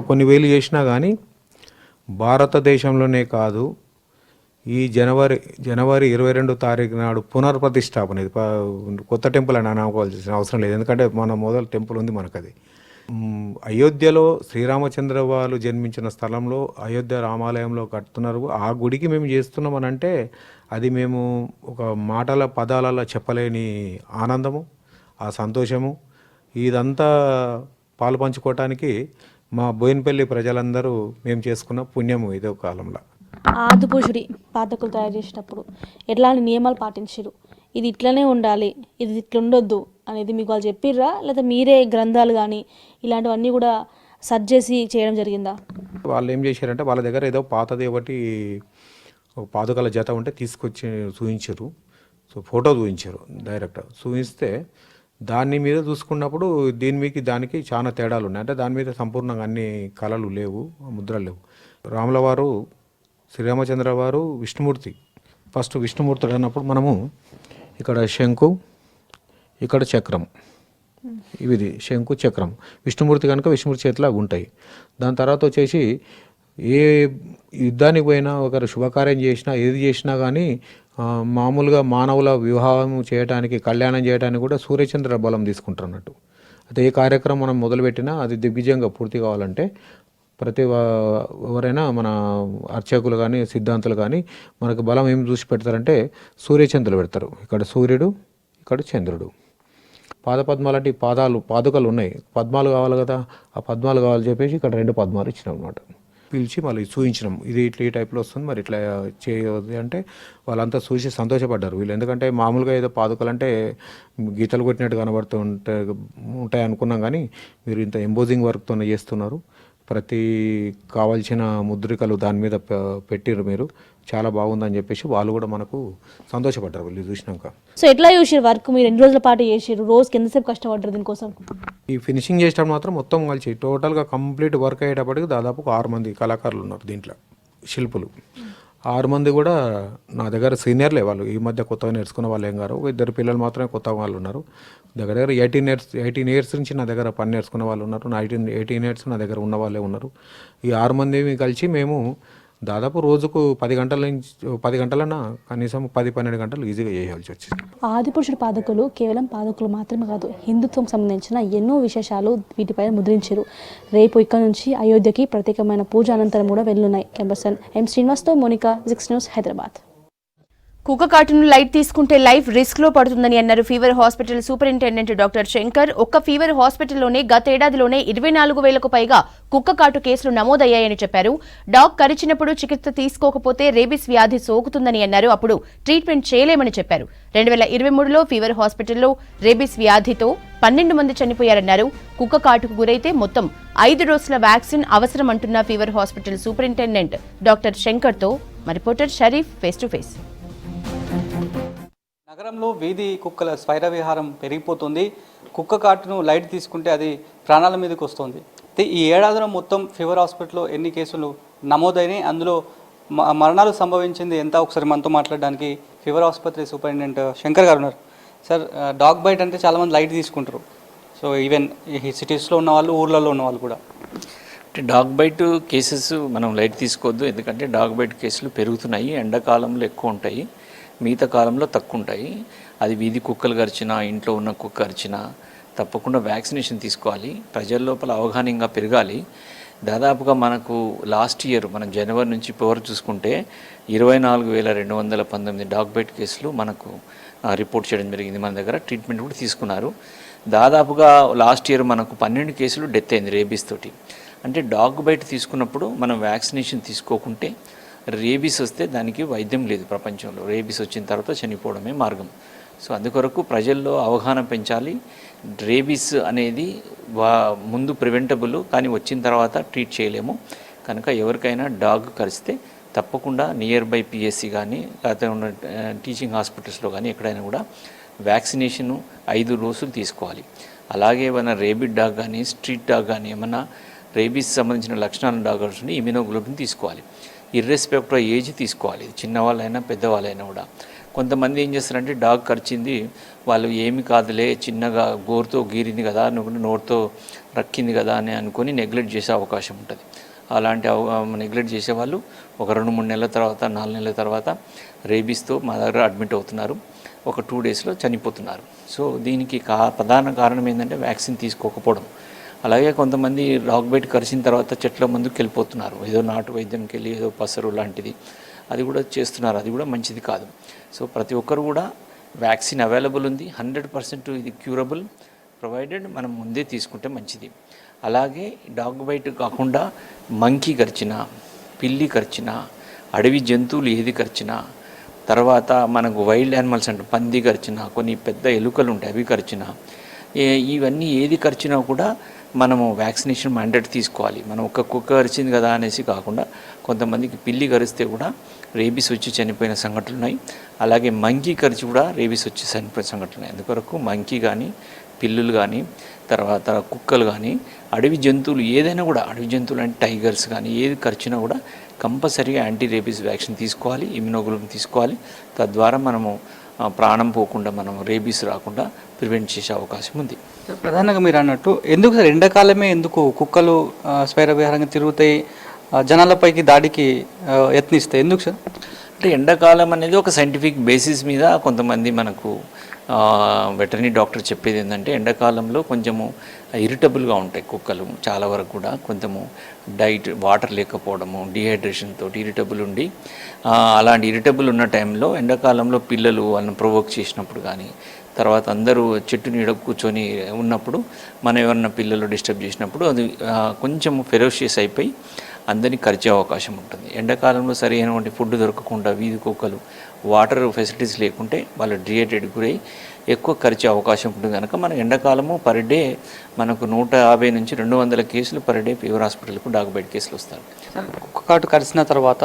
కొన్ని వేలు చేసినా కానీ భారతదేశంలోనే కాదు, ఈ జనవరి 22 తారీఖు నాడు పునర్ప్రతిష్టాపన, ఇది కొత్త టెంపుల్ అని అనుకోవాల్సిన అవసరం లేదు, ఎందుకంటే మన మొదలు టెంపుల్ ఉంది మనకు. అది అయోధ్యలో శ్రీరామచంద్ర వాళ్ళు జన్మించిన స్థలంలో అయోధ్య రామాలయంలో కడుతున్నారు. ఆ గుడికి మేము చేస్తున్నాం అని అంటే అది మేము ఒక పదాలలో చెప్పలేని ఆనందము, ఆ సంతోషము, ఇదంతా పాలు పంచుకోవటానికి మా బోయినపల్లి ప్రజలందరూ మేము చేసుకున్న పుణ్యము ఇదే కాలంలో. ఆదిపురుషుడి పాదకులు తయారు చేసేటప్పుడు ఎట్లాంటి నియమాలు పాటించారు? ఇది ఇట్లనే ఉండాలి, ఇది ఇట్లా ఉండొద్దు అనేది మీకు వాళ్ళు చెప్పిర్రా, లేదా మీరే గ్రంథాలు కానీ ఇలాంటివన్నీ కూడా సెర్చ్ చేసి చేయడం జరిగిందా? వాళ్ళు ఏం చేశారంటే వాళ్ళ దగ్గర ఏదో పాతది ఒకటి పాదుకల జత ఉంటే తీసుకొచ్చి చూపించారు. సో ఫోటో చూపించారు, డైరెక్ట్ చూపిస్తే దాని మీద చూసుకున్నప్పుడు దానికి చాలా తేడాలు ఉన్నాయి. అంటే దాని మీద సంపూర్ణంగా అన్ని కళలు లేవు, ముద్రలు లేవు. రాముల వారు, శ్రీరామచంద్ర వారు విష్ణుమూర్తి. ఫస్ట్ విష్ణుమూర్తుడు అన్నప్పుడు మనము ఇక్కడ శంకు, ఇక్కడ చక్రం, ఇది శంకు చక్రం. విష్ణుమూర్తి కనుక విష్ణుమూర్తి చేతిలో ఉంటాయి. దాని తర్వాత వచ్చేసి ఏ యుద్ధానికి పోయినా ఒకరు శుభకార్యం చేసినా ఏది చేసినా కానీ మామూలుగా మానవుల వివాహం చేయడానికి, కళ్యాణం చేయడానికి కూడా సూర్యచంద్ర బలం తీసుకుంటారు అన్నట్టు. అయితే ఏ కార్యక్రమం మనం మొదలుపెట్టినా అది దిగ్విజయంగా పూర్తి కావాలంటే ఎవరైనా మన అర్చకులు కానీ సిద్ధాంతులు కానీ మనకు బలం ఏం చూసి పెడతారంటే సూర్యచంద్రులు పెడతారు. ఇక్కడ సూర్యుడు, ఇక్కడ చంద్రుడు. పాదపద్మాలు అంటే పాదుకలు ఉన్నాయి, పద్మాలు కావాలి కదా, ఆ పద్మాలు కావాలని చెప్పేసి ఇక్కడ 2 పద్మాలు ఇచ్చినాం అన్నమాట. పిలిచి మళ్ళీ చూపించినాం, ఇది ఇట్లా ఈ టైప్లో వస్తుంది, మరి ఇట్లా చేయవద్దు అంటే వాళ్ళంతా చూసి సంతోషపడ్డారు వీళ్ళు. ఎందుకంటే మామూలుగా ఏదో పాదుకలు అంటే గీతలు కొట్టినట్టు కనబడుతూ ఉంటాయి అనుకున్నాం, కానీ మీరు ఇంత ఎంబోజింగ్ వర్క్తో చేస్తున్నారు, ప్రతి కావాల్సిన ముద్రికలు దాని మీద పెట్టిర్రు, మీరు చాలా బాగుందని చెప్పేసి వాళ్ళు కూడా మనకు సంతోషపడ్డారు వీళ్ళు చూసినాక. సో ఎట్లా చూసారు వర్క్? మీరు ఎన్ని రోజుల పాటు చేసారు? రోజుకి ఎంతసేపు కష్టపడ్డారు దీనికోసం? ఈ ఫినిషింగ్ చేసేటప్పుడు మాత్రం మొత్తం కలిసి టోటల్గా కంప్లీట్ వర్క్ అయ్యేటప్పటికి దాదాపు 6 మంది కళాకారులు ఉన్నారు దీంట్లో, శిల్పులు. 6 మంది కూడా నా దగ్గర సీనియర్లే, వాళ్ళు ఈ మధ్య కొత్తగా నేర్చుకున్న వాళ్ళు ఏం గారు. 2 పిల్లలు మాత్రమే కొత్త వాళ్ళు ఉన్నారు. దగ్గర 18 ఇయర్స్ నుంచి నా దగ్గర పని నేర్చుకున్న వాళ్ళు ఉన్నారు. 18 ఇయర్స్ నా దగ్గర ఉన్న వాళ్ళే ఉన్నారు. ఈ 6 మంది కలిసి మేము దాదాపు రోజుకు 10 గంటల నుంచి 10 గంటలన్నా కనీసం 10-12 గంటలు ఈజీగా చేయాల్సి వచ్చింది. ఆదిపురుషుడు పాదకులు కేవలం పాదకులు మాత్రమే కాదు, హిందుత్వం సంబంధించిన ఎన్నో విశేషాలు వీటిపైన ముద్రించారు. రేపు ఇక్కడ నుంచి అయోధ్యకి ప్రత్యేకమైన పూజ అనంతరం కూడా వెళ్ళున్నాయి. కెంపర్సన్ ఎం శ్రీనివాస్తో మోనికా, 6 న్యూస్, హైదరాబాద్. కుక్క కాటును లైట్ తీసుకుంటే లైఫ్ రిస్క్ లో పడుతుందని అన్నారు fever hospital superintendent doctor Shankar. ఒక్క ఫీవర్ హాస్పిటల్లోనే గతేడాదిలోనే 24,000కు పైగా కుక్క కాటు కేసులు నమోదయ్యాయని చెప్పారు. డాగ్ కరిచినప్పుడు చికిత్స తీసుకోకపోతే రేబిస్ వ్యాధి సోకుతుందని అన్నారు. అప్పుడు ట్రీట్మెంట్ చేయలేమని చెప్పారు. 2023లో ఫీవర్ హాస్పిటల్లో రేబిస్ వ్యాధితో 12 మంది చనిపోయారన్నారు. కుక్క కాటుకు గురైతే మొత్తం 5 డోసుల వ్యాక్సిన్ అవసరం అంటున్న ఫీవర్ హాస్పిటల్ సూపరింటెండెంట్ డాక్టర్ శంకర్తో మా reporter Sharif face to face. నగరంలో వీధి కుక్కల స్వైర విహారం పెరిగిపోతుంది. కుక్క కాటును లైట్ తీసుకుంటే అది ప్రాణాల మీదకి వస్తుంది. ఈ ఏడాదిలో మొత్తం ఫీవర్ హాస్పిటల్లో ఎన్ని కేసులు నమోదైనాయి, అందులో మరణాలు సంభవించింది ఎంత, ఒకసారి మనతో మాట్లాడడానికి ఫీవర్ ఆసుపత్రి సూపరింటెండెంట్ శంకర్ గారు ఉన్నారు. సార్, డాగ్ బైట్ అంటే చాలామంది లైట్ తీసుకుంటారు. సో ఈవెన్ ఈ సిటీస్లో ఉన్న వాళ్ళు, ఊర్లలో ఉన్న వాళ్ళు కూడా. అంటే డాగ్ బైట్ కేసెస్ మనం లైట్ తీసుకోవద్దు, ఎందుకంటే డాగ్ బైట్ కేసులు పెరుగుతున్నాయి. ఎండాకాలంలో ఎక్కువ ఉంటాయి, మిగతా కాలంలో తక్కువ ఉంటాయి. అది వీధి కుక్కలు కరిచినా, ఇంట్లో ఉన్న కుక్క కరిచినా తప్పకుండా వ్యాక్సినేషన్ తీసుకోవాలి. ప్రజల లోపల అవగాహన ఇంకా పెరగాలి. దాదాపుగా మనకు లాస్ట్ ఇయర్ మనం జనవరి నుంచి పవర్ చూసుకుంటే 24,219 డాగ్ బైట్ కేసులు మనకు రిపోర్ట్ చేయడం జరిగింది. మన దగ్గర ట్రీట్మెంట్ కూడా తీసుకున్నారు. దాదాపుగా లాస్ట్ ఇయర్ మనకు 12 కేసులు డెత్ అయింది రేబీస్ తోటి. అంటే డాగ్ బైట్ తీసుకున్నప్పుడు మనం వ్యాక్సినేషన్ తీసుకోకుంటే రేబీస్ వస్తే దానికి వైద్యం లేదు ప్రపంచంలో. రేబీస్ వచ్చిన తర్వాత చనిపోవడమే మార్గం. సో అందుకొరకు ప్రజల్లో అవగాహన పెంచాలి. రేబీస్ అనేది ముందు ప్రివెంటబుల్, కానీ వచ్చిన తర్వాత ట్రీట్ చేయలేము. కనుక ఎవరికైనా డాగ్ కరిస్తే తప్పకుండా నియర్ బై పిఎస్సి కానీ లేకపోతే ఉన్న టీచింగ్ హాస్పిటల్స్లో కానీ ఎక్కడైనా కూడా వ్యాక్సినేషను 5 డోసులు తీసుకోవాలి. అలాగే ఏమైనా రేబిడ్ డాగ్ కానీ, స్ట్రీట్ డాగ్ కానీ, ఏమైనా రేబీస్ సంబంధించిన లక్షణాల డాగ్స్ ఉంటే ఇమ్యూనోగ్లోబిన్ తీసుకోవాలి. ఇర్రెస్పెక్ట్ ఆఫ్ ఏజ్ తీసుకోవాలి, చిన్నవాళ్ళైనా పెద్దవాళ్ళైనా కూడా. కొంతమంది ఏం చేస్తారంటే డాగ్ కరిచింది, వాళ్ళు ఏమి కాదులే, చిన్నగా గోరుతో గీరింది కదా, నోరుతో రక్కింది కదా అని అనుకొని నెగ్లెక్ట్ చేసే అవకాశం ఉంటుంది. అలాంటి నెగ్లెక్ట్ చేసేవాళ్ళు ఒక 2-3 నెలల తర్వాత, 4 నెలల తర్వాత రేబీస్తో మా దగ్గర అడ్మిట్ అవుతున్నారు. ఒక 2 డేస్లో చనిపోతున్నారు. సో దీనికి ప్రధాన కారణం ఏంటంటే వ్యాక్సిన్ తీసుకోకపోవడం. అలాగే కొంతమంది డాగ్ బైట్ కరిచిన తర్వాత చెట్ల ముందుకు వెళ్ళిపోతున్నారు, ఏదో నాటు వైద్యంకి వెళ్ళి ఏదో పసరు లాంటిది అది కూడా చేస్తున్నారు. అది కూడా మంచిది కాదు. సో ప్రతి ఒక్కరు కూడా వ్యాక్సిన్ అవైలబుల్ ఉంది, 100% ఇది క్యూరబుల్, ప్రొవైడెడ్ మనం ముందే తీసుకుంటే మంచిది. అలాగే డాగ్ బైట్ కాకుండా మంకీ కరిచినా, పిల్లి కరిచినా, అడవి జంతువులు ఏది కరిచినా, తర్వాత మనకు వైల్డ్ యానిమల్స్ అంటే పంది కరిచినా, కొన్ని పెద్ద ఎలుకలు ఉంటాయి అవి కరిచినా, ఇవన్నీ ఏది కరిచినా కూడా మనము వ్యాక్సినేషన్ మ్యాండేట్ తీసుకోవాలి. మనం ఒక కుక్క కరిచింది కదా అనేసి కాకుండా కొంతమందికి పిల్లి కరిస్తే కూడా రేబీస్ వచ్చి చనిపోయిన సంఘటనలు ఉన్నాయి. అలాగే మంకీ కరిచి కూడా రేబీస్ వచ్చి చనిపోయిన సంఘటనలు ఉన్నాయి. అందుకొరకు మంకీ కానీ, పిల్లులు కానీ, తర్వాత కుక్కలు కానీ, అడవి జంతువులు ఏదైనా కూడా, అడవి జంతువులు అంటే టైగర్స్ కానీ ఏది కరిచినా కూడా కంపల్సరీగా యాంటీ రేబీస్ వ్యాక్సిన్ తీసుకోవాలి, ఇమ్యునోగ్లోబిన్ తీసుకోవాలి. తద్వారా మనము ప్రాణం పోకుండా, మనం రేబీస్ రాకుండా ప్రివెంట్ చేసే అవకాశం ఉంది. ప్రధానంగా మీరు అన్నట్టు ఎందుకు సార్ ఎండాకాలమే ఎందుకు కుక్కలు స్వైర విహారంగా తిరుగుతాయి, జనాలపైకి దాడికి యత్నిస్తాయి, ఎందుకు సార్? అంటే ఎండాకాలం అనేది ఒక సైంటిఫిక్ బేసిస్ మీద కొంతమంది మనకు వెటర్నరీ డాక్టర్ చెప్పేది ఏంటంటే ఎండాకాలంలో కొంచెము ఇరిటబుల్గా ఉంటాయి కుక్కలు చాలా వరకు కూడా. కొంచెము వాటర్ లేకపోవడము, డిహైడ్రేషన్ తోటి ఇరిటబుల్ ఉండి, అలాంటి ఇరిటబుల్ ఉన్న టైంలో ఎండాకాలంలో పిల్లలు వాళ్ళని ప్రొవోక్ చేసినప్పుడు కానీ, తర్వాత అందరూ చెట్టు నీడ కూర్చొని ఉన్నప్పుడు మనం ఎవరన్నా పిల్లలు డిస్టర్బ్ చేసినప్పుడు అది కొంచెం ఫెరోషియస్ అయిపోయి అందరినీ కరిచే అవకాశం ఉంటుంది. ఎండాకాలంలో సరైనటువంటి ఫుడ్ దొరకకుండా వీధి కుక్కలు వాటర్ ఫెసిలిటీస్ లేకుంటే వాళ్ళు డిహైడ్రేట్ గురై ఎక్కువ కరిచే అవకాశం ఉంటుంది. కనుక మన ఎండాకాలము పర్ డే మనకు 150 నుంచి 200 కేసులు పర్ డే ఫీవర్ హాస్పిటల్కు డాగ్ బైట్ కేసులు వస్తారు. కుక్క కాటు కరిచిన తర్వాత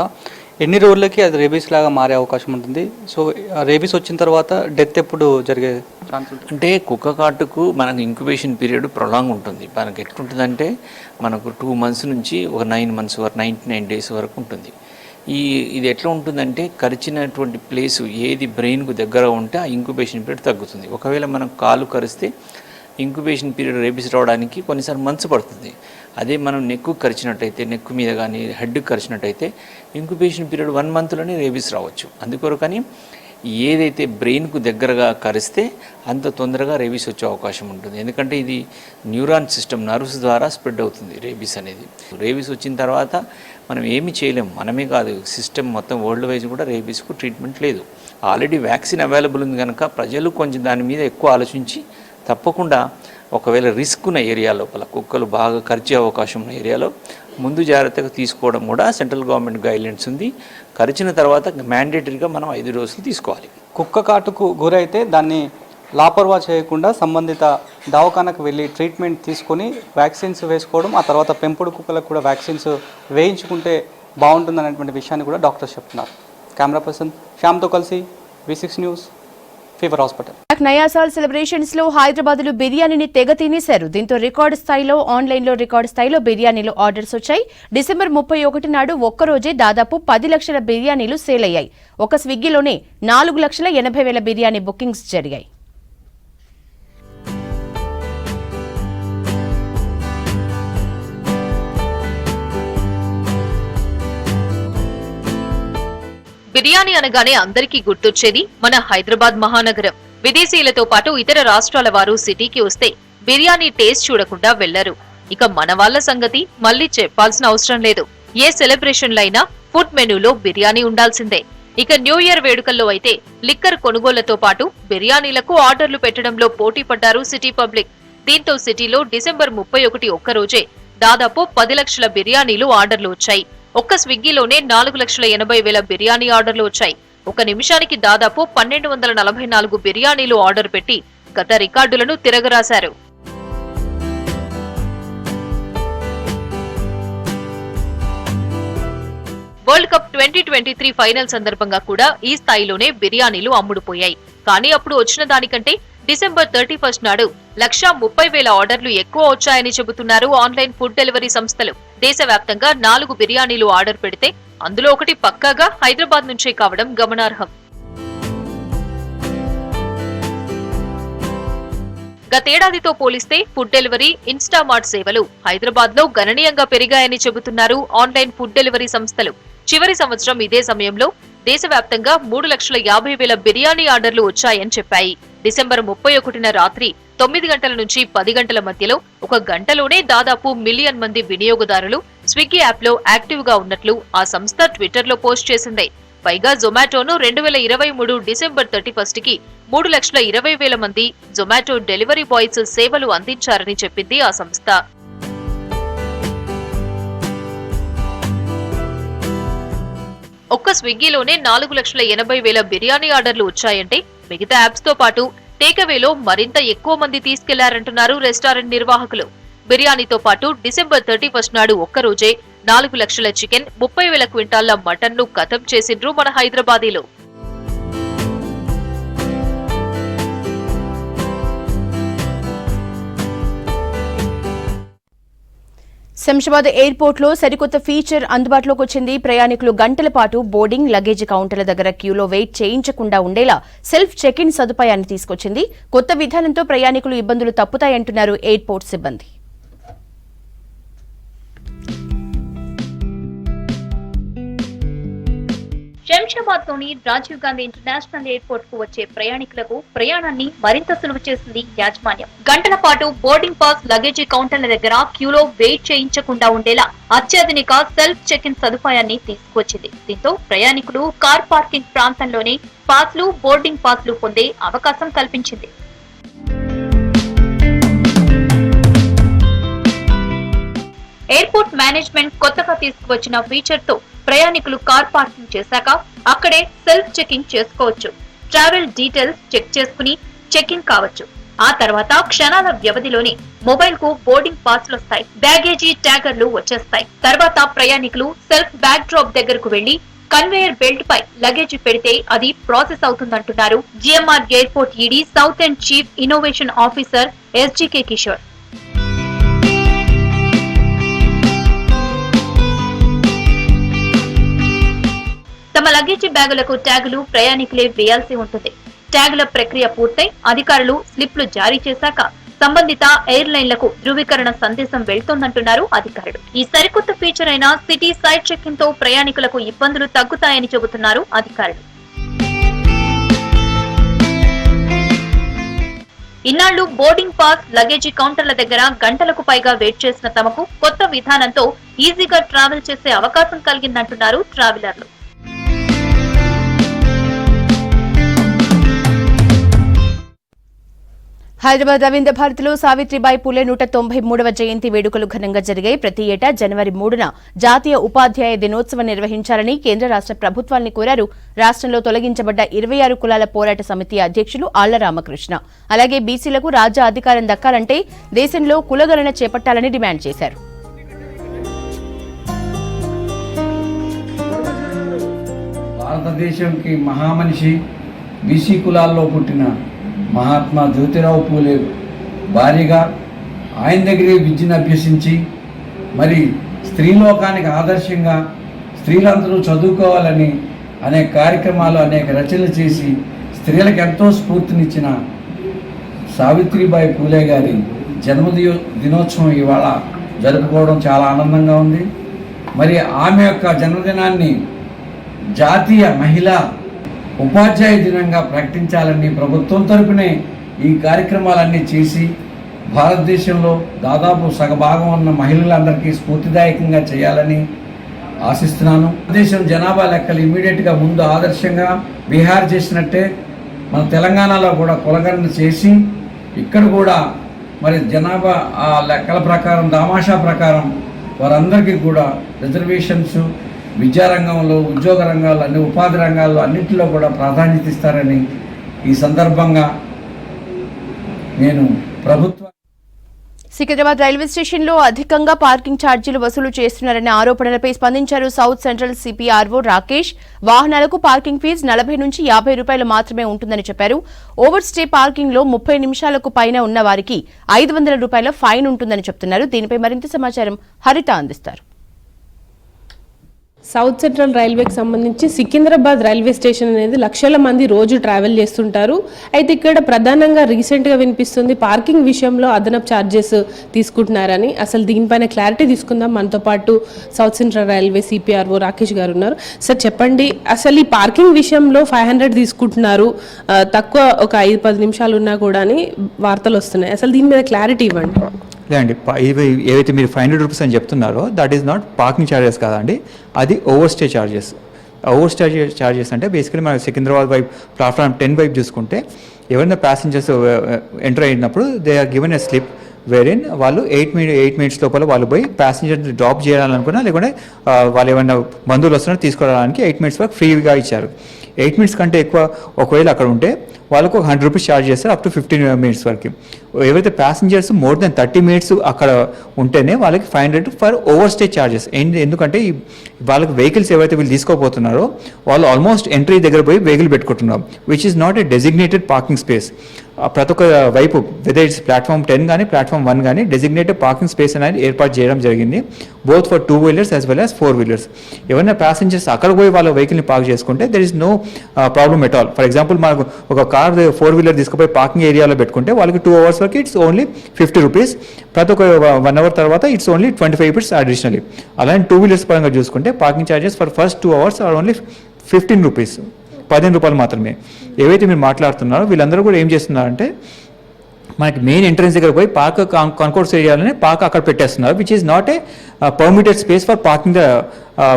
ఎన్ని రోజులకి అది రేబీస్ లాగా మారే అవకాశం ఉంటుంది? సో రేబీస్ వచ్చిన తర్వాత డెత్ ఎప్పుడు జరిగే ఛాన్స్ ఉంటుంది? అంటే కుక్క కాటుకు మనకు ఇంక్యుబేషన్ పీరియడ్ ప్రొలాంగ్ ఉంటుంది. మనకు ఎట్లుంటుందంటే మనకు 2 months నుంచి ఒక 9 months వరకు, 99 days వరకు ఉంటుంది. ఇది ఎట్లా ఉంటుందంటే కరిచినటువంటి ప్లేసు ఏది బ్రెయిన్కు దగ్గర ఉంటే ఆ ఇంక్యుబేషన్ పీరియడ్ తగ్గుతుంది. ఒకవేళ మనం కాలు కరిస్తే ఇంక్యుబేషన్ పీరియడ్ రేబీస్ రావడానికి కొన్నిసార్లు మంత్స్ పడుతుంది. అదే మనం నెక్కు కరిచినట్టయితే, నెక్కు మీద కానీ హెడ్కి కరిచినట్టయితే ఇంక్యుబేషన్ పీరియడ్ 1 మంత్లోనే రేబీస్ రావచ్చు. అందుకొరకని ఏదైతే బ్రెయిన్కు దగ్గరగా కరిస్తే అంత తొందరగా రేబీస్ వచ్చే అవకాశం ఉంటుంది. ఎందుకంటే ఇది న్యూరాన్ సిస్టమ్, నర్వ్స్ ద్వారా స్ప్రెడ్ అవుతుంది రేబీస్ అనేది. రేబీస్ వచ్చిన తర్వాత మనం ఏమి చేయలేము. మనమే కాదు, సిస్టమ్ మొత్తం వరల్డ్ వైజ్ కూడా రేబీస్కు ట్రీట్మెంట్ లేదు. ఆల్రెడీ వ్యాక్సిన్ అవైలబుల్ ఉంది కనుక ప్రజలు కొంచెం దాని మీద ఎక్కువ ఆలోచించి తప్పకుండా ఒకవేళ రిస్క్ ఉన్న ఏరియా లోపల కుక్కలు బాగా కరిచే అవకాశం ఉన్న ఏరియాలో ముందు జాగ్రత్తగా తీసుకోవడం కూడా సెంట్రల్ గవర్నమెంట్ గైడ్లైన్స్ ఉంది. కరిచిన తర్వాత మ్యాండేటరీగా మనం 5 డోసులు తీసుకోవాలి. కుక్క కాటుకు గురైతే దాన్ని లాపర్వా చేయకుండా సంబంధిత దవాఖానకు వెళ్ళి ట్రీట్మెంట్ తీసుకొని వ్యాక్సిన్స్ వేసుకోవడం, ఆ తర్వాత పెంపుడు కుక్కలకు కూడా వ్యాక్సిన్స్ వేయించుకుంటే బాగుంటుందనేటువంటి విషయాన్ని కూడా డాక్టర్స్ చెప్తున్నారు. కెమెరా పర్సన్ శ్యామ్తో కలిసి V6 న్యూస్, ఫీవర్ హాస్పిటల్. నయా సాల్ సెలబ్రేషన్స్ లో హైదరాబాద్ లో బిర్యానీని తెగ తినేశారు. దీంతో రికార్డు స్థాయిలో ఆన్లైన్లో రికార్డు స్థాయిలో బిర్యానీలు ఆర్డర్స్ వచ్చాయి. డిసెంబర్ 31 నాడు ఒక్కరోజే దాదాపు 10 లక్షల బిర్యానీలు సేల్ అయ్యాయి. ఒక స్విగ్గీలోనే 4,80,000 బిర్యానీ బుకింగ్స్ జరిగాయి. బిర్యానీ అనగానే అందరికీ గుర్తొచ్చేది మన హైదరాబాద్ మహానగరం. విదేశీయులతో పాటు ఇతర రాష్ట్రాల వారు సిటీకి వస్తే బిర్యానీ టేస్ట్ చూడకుండా వెళ్లరు. ఇక మన వాళ్ల సంగతి మళ్లీ చెప్పాల్సిన అవసరం లేదు. ఏ సెలబ్రేషన్లైనా ఫుడ్ మెనూలో బిర్యానీ ఉండాల్సిందే. ఇక న్యూ ఇయర్ వేడుకల్లో అయితే లిక్కర్ కొనుగోళ్లతో పాటు బిర్యానీలకు ఆర్డర్లు పెట్టడంలో పోటీ పడ్డారు సిటీ పబ్లిక్. దీంతో సిటీలో డిసెంబర్ 31 ఒక్కరోజే దాదాపు 10 లక్షల బిర్యానీలు ఆర్డర్లు వచ్చాయి. ఒక్క స్విగ్గీలోనే 4,80,000 బిర్యానీ ఆర్డర్లు వచ్చాయి. ఒక నిమిషానికి దాదాపు 1,244 బిర్యానీలు ఆర్డర్ పెట్టి గత రికార్డులను తిరగరాశారు. వరల్డ్ కప్ 2023 ఫైనల్ సందర్భంగా కూడా ఈ స్థాయిలోనే బిర్యానీలు అమ్ముడుపోయాయి. కానీ అప్పుడు వచ్చిన దానికంటే డిసెంబర్ 31 నాడు 1,30,000 ఆర్డర్లు ఎక్కువ వచ్చాయని చెబుతున్నారు ఆన్లైన్ ఫుడ్ డెలివరీ సంస్థలు. దేశవ్యాప్తంగా 4 బిర్యానీలు ఆర్డర్ పెడితే అందులో ఒకటి పక్కాగా హైదరాబాద్ నుంచే కావడం గమనార్హం. గతేడాదితో పోలిస్తే ఫుడ్ డెలివరీ, ఇన్స్టామార్ట్ సేవలు హైదరాబాద్ లో గణనీయంగా పెరిగాయని చెబుతున్నారు ఆన్లైన్ ఫుడ్ డెలివరీ సంస్థలు. చివరి సంవత్సరం ఇదే సమయంలో దేశవ్యాప్తంగా 3,50,000 బిర్యానీ ఆర్డర్లు వచ్చాయని చెప్పాయి. డిసెంబర్ 31న రాత్రి 9 గంటల నుంచి 10 గంటల మధ్యలో ఒక గంటలోనే దాదాపు 1 మిలియన్ మంది వినియోగదారులు స్విగ్గీ యాప్ లో యాక్టివ్ గా ఉన్నట్లు ఆ సంస్థ ట్విట్టర్ లో పోస్ట్ చేసింది. పైగా జొమాటోను 2023 డిసెంబర్ 31కి 3,20,000 మంది జొమాటో డెలివరీ బాయ్స్ సేవలు అందించారని చెప్పింది ఆ సంస్థ. ఒక్క స్విగ్గీలోనే 4,80,000 బిర్యానీ ఆర్డర్లు వచ్చాయంటే మిగతా యాప్స్ తో పాటు టేకవేలో మరింత ఎక్కువ మంది తీసుకెళ్లారంటున్నారు రెస్టారెంట్ నిర్వాహకులు. బిర్యానీతో పాటు డిసెంబర్ 31 నాడు ఒక్కరోజే 4 లక్షల చికెన్, 30,000 క్వింటాళ్ల మటన్ ను ఖతం చేసిండ్రు మన హైదరాబాదీలో. శంషాబాద్ ఎయిర్పోర్ట్ లో సరికొత్త ఫీచర్ అందుబాటులోకి వచ్చింది. ప్రయాణికులు గంటల పాటు బోర్డింగ్, లగేజ్ కౌంటర్ల దగ్గర క్యూలో వెయిట్ చేయించకుండా ఉండేలా సెల్ఫ్ చెక్ ఇన్ సదుపాయాన్ని తీసుకొచ్చింది. కొత్త విధానంతో ప్రయాణికులు ఇబ్బందులు తప్పుతాయంటున్నారు ఎయిర్పోర్ట్ సిబ్బంది. శంషాబాద్ లోని రాజీవ్ గాంధీ ఇంటర్నేషనల్ ఎయిర్పోర్ట్ కు వచ్చే ప్రయాణికులకు ప్రయాణాన్ని మరింత సులువు చేసింది యాజమాన్యం. గంటల పాటు బోర్డింగ్ పాస్, లగేజీ కౌంటర్ల దగ్గర క్యూలో వెయిట్ చేయించకుండా ఉండేలా అత్యాధునిక సెల్ఫ్ చెక్ ఇన్ సదుపాయాన్ని తీసుకొచ్చింది. దీంతో ప్రయాణికులు కార్ పార్కింగ్ ప్రాంతంలోనే పాస్లు, బోర్డింగ్ పాస్లు పొందే అవకాశం కల్పించింది. ఎయిర్పోర్ట్ మేనేజ్మెంట్ కొత్తగా తీసుకువచ్చిన ఫీచర్ తో ప్రయాణికులు కార్ పార్కింగ్ చేశాక అక్కడే సెల్ఫ్ చెకింగ్ చేసుకోవచ్చు. ట్రావెల్ డీటెయిల్స్ చెక్ చేసుకుని చెక్ ఇన్ కావచ్చు. ఆ తర్వాత క్షణాల వ్యవధిలోనే మొబైల్ కు బోర్డింగ్ పాస్లు వస్తాయి, బ్యాగేజీ ట్యాగర్లు వచ్చేస్తాయి. తర్వాత ప్రయాణికులు సెల్ఫ్ బ్యాగ్ డ్రాప్ దగ్గరకు వెళ్లి కన్వేయర్ బెల్ట్ పై లగేజీ పెడితే అది ప్రాసెస్ అవుతుందంటున్నారు GMR airport ED south and chief innovation officer SGK Kishore. Luggage బ్యాగులకు ట్యాగులు ప్రయాణికులే వేయాల్సి ఉంటుంది. ట్యాగుల ప్రక్రియ పూర్తయి అధికారులు స్లిప్లు జారీ చేశాక సంబంధిత ఎయిర్లైన్లకు ధృవీకరణ సందేశం వెళ్తోందంటున్నారు అధికారులు. ఈ సరికొత్త ఫీచర్ అయిన సిటీ సైడ్ చెక్-ఇన్ తో ప్రయాణికులకు ఇబ్బందులు తగ్గుతాయని చెబుతున్నారు అధికారులు. ఇన్నాళ్లు బోర్డింగ్ పాస్, లగేజీ కౌంటర్ల దగ్గర గంటలకు పైగా వెయిట్ చేసిన తమకు కొత్త విధానంతో ఈజీగా ట్రావెల్ చేసే అవకాశం కలిగిందంటున్నారు ట్రావెలర్లు. హైదరాబాద్ రవీంద్ర భారతిలో సావిత్రిబాయి పూలే 193వ జయంతి వేడుకలు ఘనంగా జరిగాయి. ప్రతి ఏటా జనవరి 3న జాతీయ ఉపాధ్యాయ దినోత్సవం నిర్వహించాలని కేంద్ర రాష్ట్ర ప్రభుత్వాన్ని కోరారు రాష్ట్రంలో తొలగించబడ్డ 26 కులాల పోరాట సమితి అధ్యక్షులు ఆళ్ల రామకృష్ణ. అలాగే బీసీలకు రాజ్య అధికారం దక్కాలంటే దేశంలో కులగణన చేపట్టాలని డిమాండ్ చేశారు. భారతదేశంకి మహామనిషి, బీసీ కులాల్లో పుట్టిన మహాత్మా జ్యోతిరావు పూలే భార్యగా ఆయన దగ్గరే విద్యను అభ్యసించి మరి స్త్రీలోకానికి ఆదర్శంగా స్త్రీలందరూ చదువుకోవాలని అనేక కార్యక్రమాలు, అనేక రచనలు చేసి స్త్రీలకు ఎంతో స్ఫూర్తినిచ్చిన సావిత్రిబాయి పూలే గారి దినోత్సవం ఇవాళ జరుపుకోవడం చాలా ఆనందంగా ఉంది. మరి ఆమె యొక్క జన్మదినాన్ని జాతీయ మహిళా ఉపాధ్యాయ దినంగా ప్రకటించాలని ప్రభుత్వం తరపునే ఈ కార్యక్రమాలన్నీ చేసి భారతదేశంలో దాదాపు సగభాగం ఉన్న మహిళలందరికీ స్ఫూర్తిదాయకంగా చేయాలని ఆశిస్తున్నాను. దేశం జనాభా లెక్కలు ఇమీడియట్గా ముందు ఆదర్శంగా బీహార్ చేసినట్టే మన తెలంగాణలో కూడా కులగణన చేసి ఇక్కడ కూడా మరి జనాభా ఆ లెక్కల ప్రకారం, దామాషా ప్రకారం వారందరికీ కూడా రిజర్వేషన్స్ విద్యారంగంలో, ఉద్యోగ రంగాల్లో, అన్ని ఉపాధి రంగాల్లో అన్నింటిలో కూడా ప్రాధాన్యత ఇస్తారని ఈ సందర్భంగా నేను ప్రభుత్వ సికింద్రాబాద్ రైల్వే స్టేషన్లో అధికంగా పార్కింగ్ ఛార్జీలు వసూలు చేస్తున్నారనే ఆరోపణలపై స్పందించారు సౌత్ సెంట్రల్ సిపిఆర్ఓ రాకేష్. వాహనాలకు పార్కింగ్ ఫీజు 40 నుంచి 50 రూపాయలు మాత్రమే ఉంటుందని చెప్పారు. ఓవర్ స్టే పార్కింగ్ లో 30 నిమిషాలకు పైన ఉన్న వారికి 500 రూపాయల ఫైన్ ఉంటుందని చెప్తున్నారు. దీనిపై మరింత సమాచారం హరిత అందిస్తారు. సౌత్ సెంట్రల్ రైల్వేకి సంబంధించి సికింద్రాబాద్ రైల్వే స్టేషన్ అనేది లక్షల మంది రోజు ట్రావెల్ చేస్తుంటారు. అయితే ఇక్కడ ప్రధానంగా రీసెంట్గా వినిపిస్తుంది పార్కింగ్ విషయంలో అదనపు ఛార్జెస్ తీసుకుంటున్నారని. అసలు దీనిపైన క్లారిటీ తీసుకుందాం. మనతో పాటు south central railway CPRO Rakesh గారు ఉన్నారు. సార్ చెప్పండి, అసలు ఈ పార్కింగ్ విషయంలో 500 తీసుకుంటున్నారు, తక్కువ ఒక 5-10 నిమిషాలు ఉన్నా కూడా అని వార్తలు వస్తున్నాయి. అసలు దీని మీద క్లారిటీ ఇవ్వండి. లేదండి, ఏవైతే మీరు 500 రూపీస్ అని చెప్తున్నారో that is not parking charges కాదండి, అది over stay charges. Over stay charges అంటే బేసికలీ మన సికింద్రాబాద్ వైపు ప్లాట్ఫామ్ 10 వైపు చూసుకుంటే ఎవరైనా ప్యాసింజర్స్ ఎంటర్ అయినప్పుడు they are given a slip wherein వాళ్ళు 8 మినిట్స్ లోపల వాళ్ళు పోయి ప్యాసింజర్ని డ్రాప్ చేయాలనుకున్నా, లేకుంటే వాళ్ళు ఏమైనా బంధువులు వస్తున్నా తీసుకురావడానికి 8 మినిట్స్ వరకు ఫ్రీగా ఇచ్చారు. 8 మినిట్స్ కంటే ఎక్కువ ఒకవేళ అక్కడ ఉంటే వాళ్ళకు 100 రూపీస్ ఛార్జ్ చేస్తారు అప్ టు 15 మినిట్స్ వరకు. ఎవరైతే ప్యాసింజర్స్ మోర్ దెన్ 30 మినిట్స్ అక్కడ ఉంటేనే వాళ్ళకి 500 ఫర్ ఓవర్ స్టే ఛార్జెస్. ఎందుకంటే వాళ్ళకి వెహికల్స్ ఏవైతే వీళ్ళు తీసుకోపోతున్నారో వాళ్ళు ఆల్మోస్ట్ ఎంట్రీ దగ్గర పోయి వెహికల్ పెట్టుకుంటున్నారు, which is not a designated parking space. ప్రతి ఒక్క వైపు వెదర్ ఇట్స్ ప్లాట్ఫామ్ 10 కానీ ప్లాట్ఫామ్ 1 కానీ డెసిగ్నేటెడ్ పార్కింగ్ స్పేస్ అనేది ఏర్పాటు చేయడం జరిగింది, both for 2 wheelers as well as 4 wheelers. ఎవరైనా ప్యాసింజర్స్ అక్కడ పోయి వాళ్ళ వెహికల్ని పార్క్ చేసుకుంటే there is no problem at all. For example మనకు ఒక కార్ 4 వీలర్ తీసుకుపోయి పార్కింగ్ ఏరియాలో పెట్టుకుంటే వాళ్ళకి 2 అవర్స్ వరకు ఇట్స్ ఓన్లీ 50 రూపీస్, ప్రతి ఒక్క 1 అవర్ తర్వాత ఇట్స్ ఓన్లీ 25 రూపీస్ అడిషనలీ. అలానే 2 వీలర్స్ పరంగా చూసుకుంటే parking charges for first 2 hours are only 15 rupees, 15 రూపాయలు మాత్రమే. ఏవైతే మీరు మాట్లాడుతున్నారో వీళ్ళందరూ కూడా ఏం చేస్తున్నారంటే మనకి మెయిన్ ఎంట్రన్స్ దగ్గర పోయి పార్క్ కాన్కోర్స్ ఏరియాలోనే పార్క్ అక్కడ పెట్టేస్తున్నారు, which is not a permitted space for parking the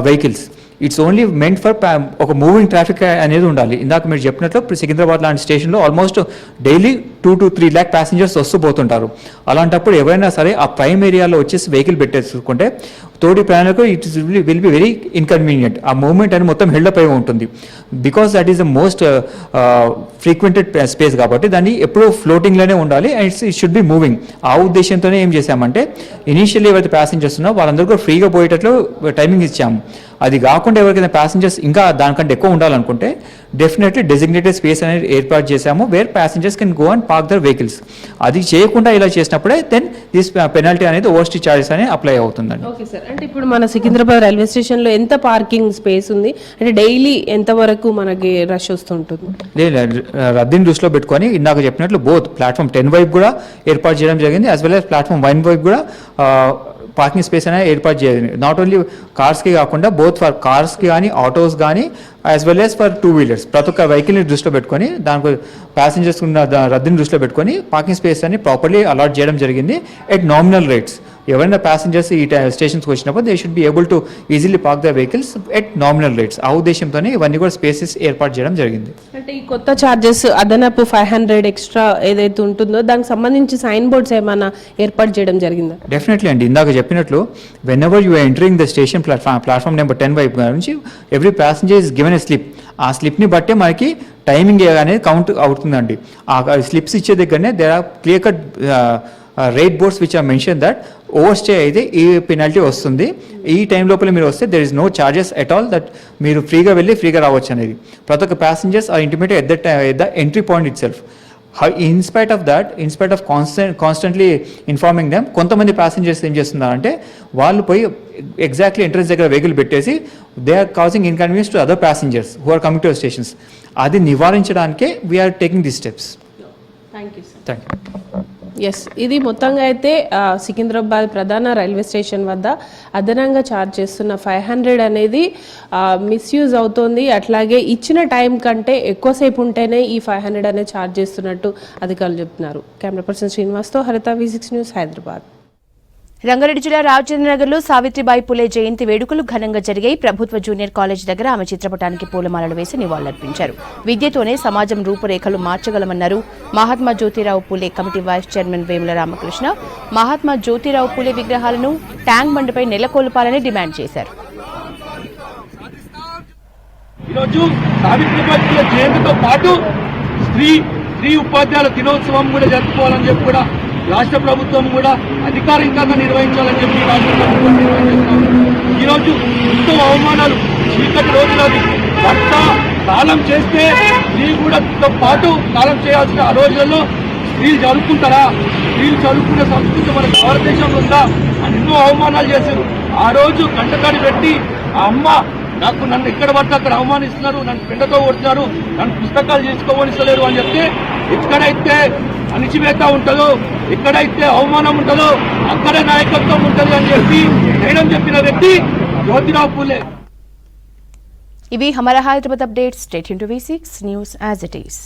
vehicles. It's only meant for ఒక మూవింగ్ ట్రాఫిక్ అనేది ఉండాలి. ఇందాక మీరు చెప్పినట్లు సికింద్రాబాద్ లాంటి స్టేషన్లో almost daily 2 to 3 lakh passengers వస్తూ పోతుంటారు. అలాంటప్పుడు ఎవరైనా సరే ఆ ప్రైమ్ ఏరియాలో వచ్చేసి వెహికల్ పెట్టేసుకుంటే తోటి ప్రయాణికులకు it will be very inconvenient. ఆ మూవ్మెంట్ అని మొత్తం హెల్డప్ అయి ఉంటుంది, because that is the most ఫ్రీక్వెంటెడ్ space కాబట్టి దాన్ని ఎప్పుడూ ఫ్లోటింగ్లోనే ఉండాలి and it should be moving. ఆ ఉద్దేశంతోనే ఏం చేశామంటే ఇనీషియల్లీ ఎవరైతే ప్యాసింజర్స్ ఉన్నారో వాళ్ళందరూ కూడా ఫ్రీగా పోయేటట్లు టైమింగ్ ఇచ్చాము. అది కాకుండా ఎవరికైనా ప్యాసింజర్స్ ఇంకా దానికంటే ఎక్కువ ఉండాలనుకుంటే డెఫినెట్లీ డెసిగ్నేటెడ్ స్పేస్ అనేది ఏర్పాటు చేశాము where passengers can go and park their vehicles. అది చేయకుండా ఇలా చేసినప్పుడే దెన్ దిస్ పెనాల్టీ అనేది ఓవర్స్టీ చార్జెస్ అనేది అప్లై అవుతుందండి. ఓకే సార్, అంటే ఇప్పుడు మన సికింద్రాబాద్ రైల్వే స్టేషన్లో ఎంత పార్కింగ్ స్పేస్ ఉంది, అంటే డైలీ ఎంత వరకు మనకి రష్ వస్తుంటుంది? రద్దీని దృష్టిలో పెట్టుకొని ఇందాక చెప్పినట్లు బోత్ ప్లాట్ఫామ్ 10 వైపు కూడా ఏర్పాటు చేయడం జరిగింది, యాజ్ వెల్ యాజ్ ప్లాట్ఫామ్ 1 వైపు కూడా పార్కింగ్ స్పేస్ అనేది ఏర్పాటు చేయాలి. నాట్ ఓన్లీ కార్స్కి కాకుండా బోత్ ఫర్ కార్స్కి కానీ ఆటోస్ కానీ as well as for 2 wheelers ప్రతి ఒక్క వెహికల్ని దృష్టిలో పెట్టుకొని దానికి ప్యాసింజర్స్ ఉన్న రద్దీని దృష్టిలో పెట్టుకొని పార్కింగ్ స్పేస్ అని ప్రాపర్లీ అలాట్ చేయడం జరిగింది ఎట్ నామినల్ రేట్స్. ఎవరైనా ప్యాసింజర్స్ ఈ స్టేషన్స్కి వచ్చినప్పుడు they should be able to easily park the vehicles at nominal rates. ఆ ఉద్దేశంతోనే ఇవన్నీ కూడా స్పేసెస్ ఏర్పాటు చేయడం జరిగింది. అంటే ఈ కొత్త చార్జెస్ అదనపు 500 ఎక్స్ట్రా ఏదైతే ఉంటుందో దానికి సంబంధించి సైన్ బోర్డ్స్ ఏమైనా ఏర్పాటు చేయడం జరిగిందా? డెఫినెట్లీ అండి, ఇందాక చెప్పినట్లు when ever you entering the station platform number 10 వైపు నుంచి every passenger is given a slip. ఆ స్లిప్ని బట్టే మనకి టైమింగ్ అనేది కౌంట్ అవుతుందండి. ఆ స్లిప్స్ ఇచ్చే దగ్గరనే there are clear cut rate boards which are mention that over stay అయితే ఈ పెనాల్టీ వస్తుంది, ఈ టైం లోపల మీరు వస్తే there is no charges at all, that మీరు ఫ్రీగా వెళ్ళి ఫ్రీగా రావచ్చు అనేది. ప్రతి ఒక్క passengers are intimated at the entry point itself. In spite of constantly informing them, కొంతమంది ప్యాసింజర్స్ ఏం చేస్తున్నారంటే వాళ్ళు పోయి ఎగ్జాక్ట్లీ ఎంట్రన్స్ దగ్గర వెహికల్ పెట్టేసి they are causing inconvenience to other passengers who are coming to stations. అది నివారించడానికే we are taking the steps. Thank you sir. Thank you. Yes, ఇది మొత్తంగా అయితే సికింద్రాబాద్ ప్రధాన రైల్వే స్టేషన్ వద్ద అదనంగా ఛార్జ్ చేస్తున్న 500 అనేది మిస్యూజ్ అవుతోంది. అట్లాగే ఇచ్చిన టైం కంటే ఎక్కువసేపు ఉంటేనే ఈ 500 అనేది ఛార్జ్ చేస్తున్నట్టు అధికారులు చెప్తున్నారు. కెమెరా పర్సన్ శ్రీనివాస్తో హరిత, V6 న్యూస్, హైదరాబాద్. రంగారెడ్డి జిల్లా రాజేంద్రనగర్లో సావిత్రిబాయి పులే జయంతి వేడుకలు ఘనంగా జరిగాయి. ప్రభుత్వ జూనియర్ కాలేజ్ దగ్గర ఆమె చిత్రపటానికి పూలమాలలు వేసి నివాళులర్పించారు. విద్యతోనే సమాజం రూపురేఖలు మార్చగలమన్నారు Mahatma Jyotirao Phule committee vice chairman Vemula Ramakrishna. Mahatma Jyotirao Phule విగ్రహాలను ట్యాంక్ బండ్పై నెలకొల్పాలని డిమాండ్ చేశారు. ఈరోజు సావిత్రిబాయి పులే జయంతితో పాటు స్త్రీ ఉపాధ్యాయుల దినోత్సవం కూడా జరుపుకోవాలని చెప్పి కూడా రాష్ట్ర ప్రభుత్వం కూడా అధికారికంగా నిర్వహించాలని చెప్పి రాష్ట్ర ప్రభుత్వం నిర్వహించారు. ఈరోజు ఎంతో అవమానాలు, చీకటి రోజులది. భర్త కాలం చేస్తే స్త్రీ కూడా పాటు కాలం చేయాల్సిన ఆ రోజుల్లో స్త్రీలు చదువుకుంటారా? స్త్రీలు చదువుకునే సంస్కృతి మన భారతదేశంలో ఉందా అని ఎన్నో అవమానాలు చేశారు. ఆ రోజు కంటకాడి పెట్టి ఆ అమ్మ నన్ను ఎక్కడ పడితే అక్కడ అవమానిస్తున్నారు, నన్ను పెండతో కొడుతున్నారు, నన్ను పుస్తకాలు చేసుకోవనిస్తలేరు అని చెప్తే ఎక్కడైతే అణిచివేత ఉంటుందో, ఎక్కడైతే అవమానం ఉంటుందో అక్కడే నాయకత్వం ఉంటుంది అని చెప్పి ధైర్యం చెప్పిన వ్యక్తి జ్యోతిరావు పూలే. ఇవి Hamara Hyderabad updates. Stay tuned to V6 news as it is.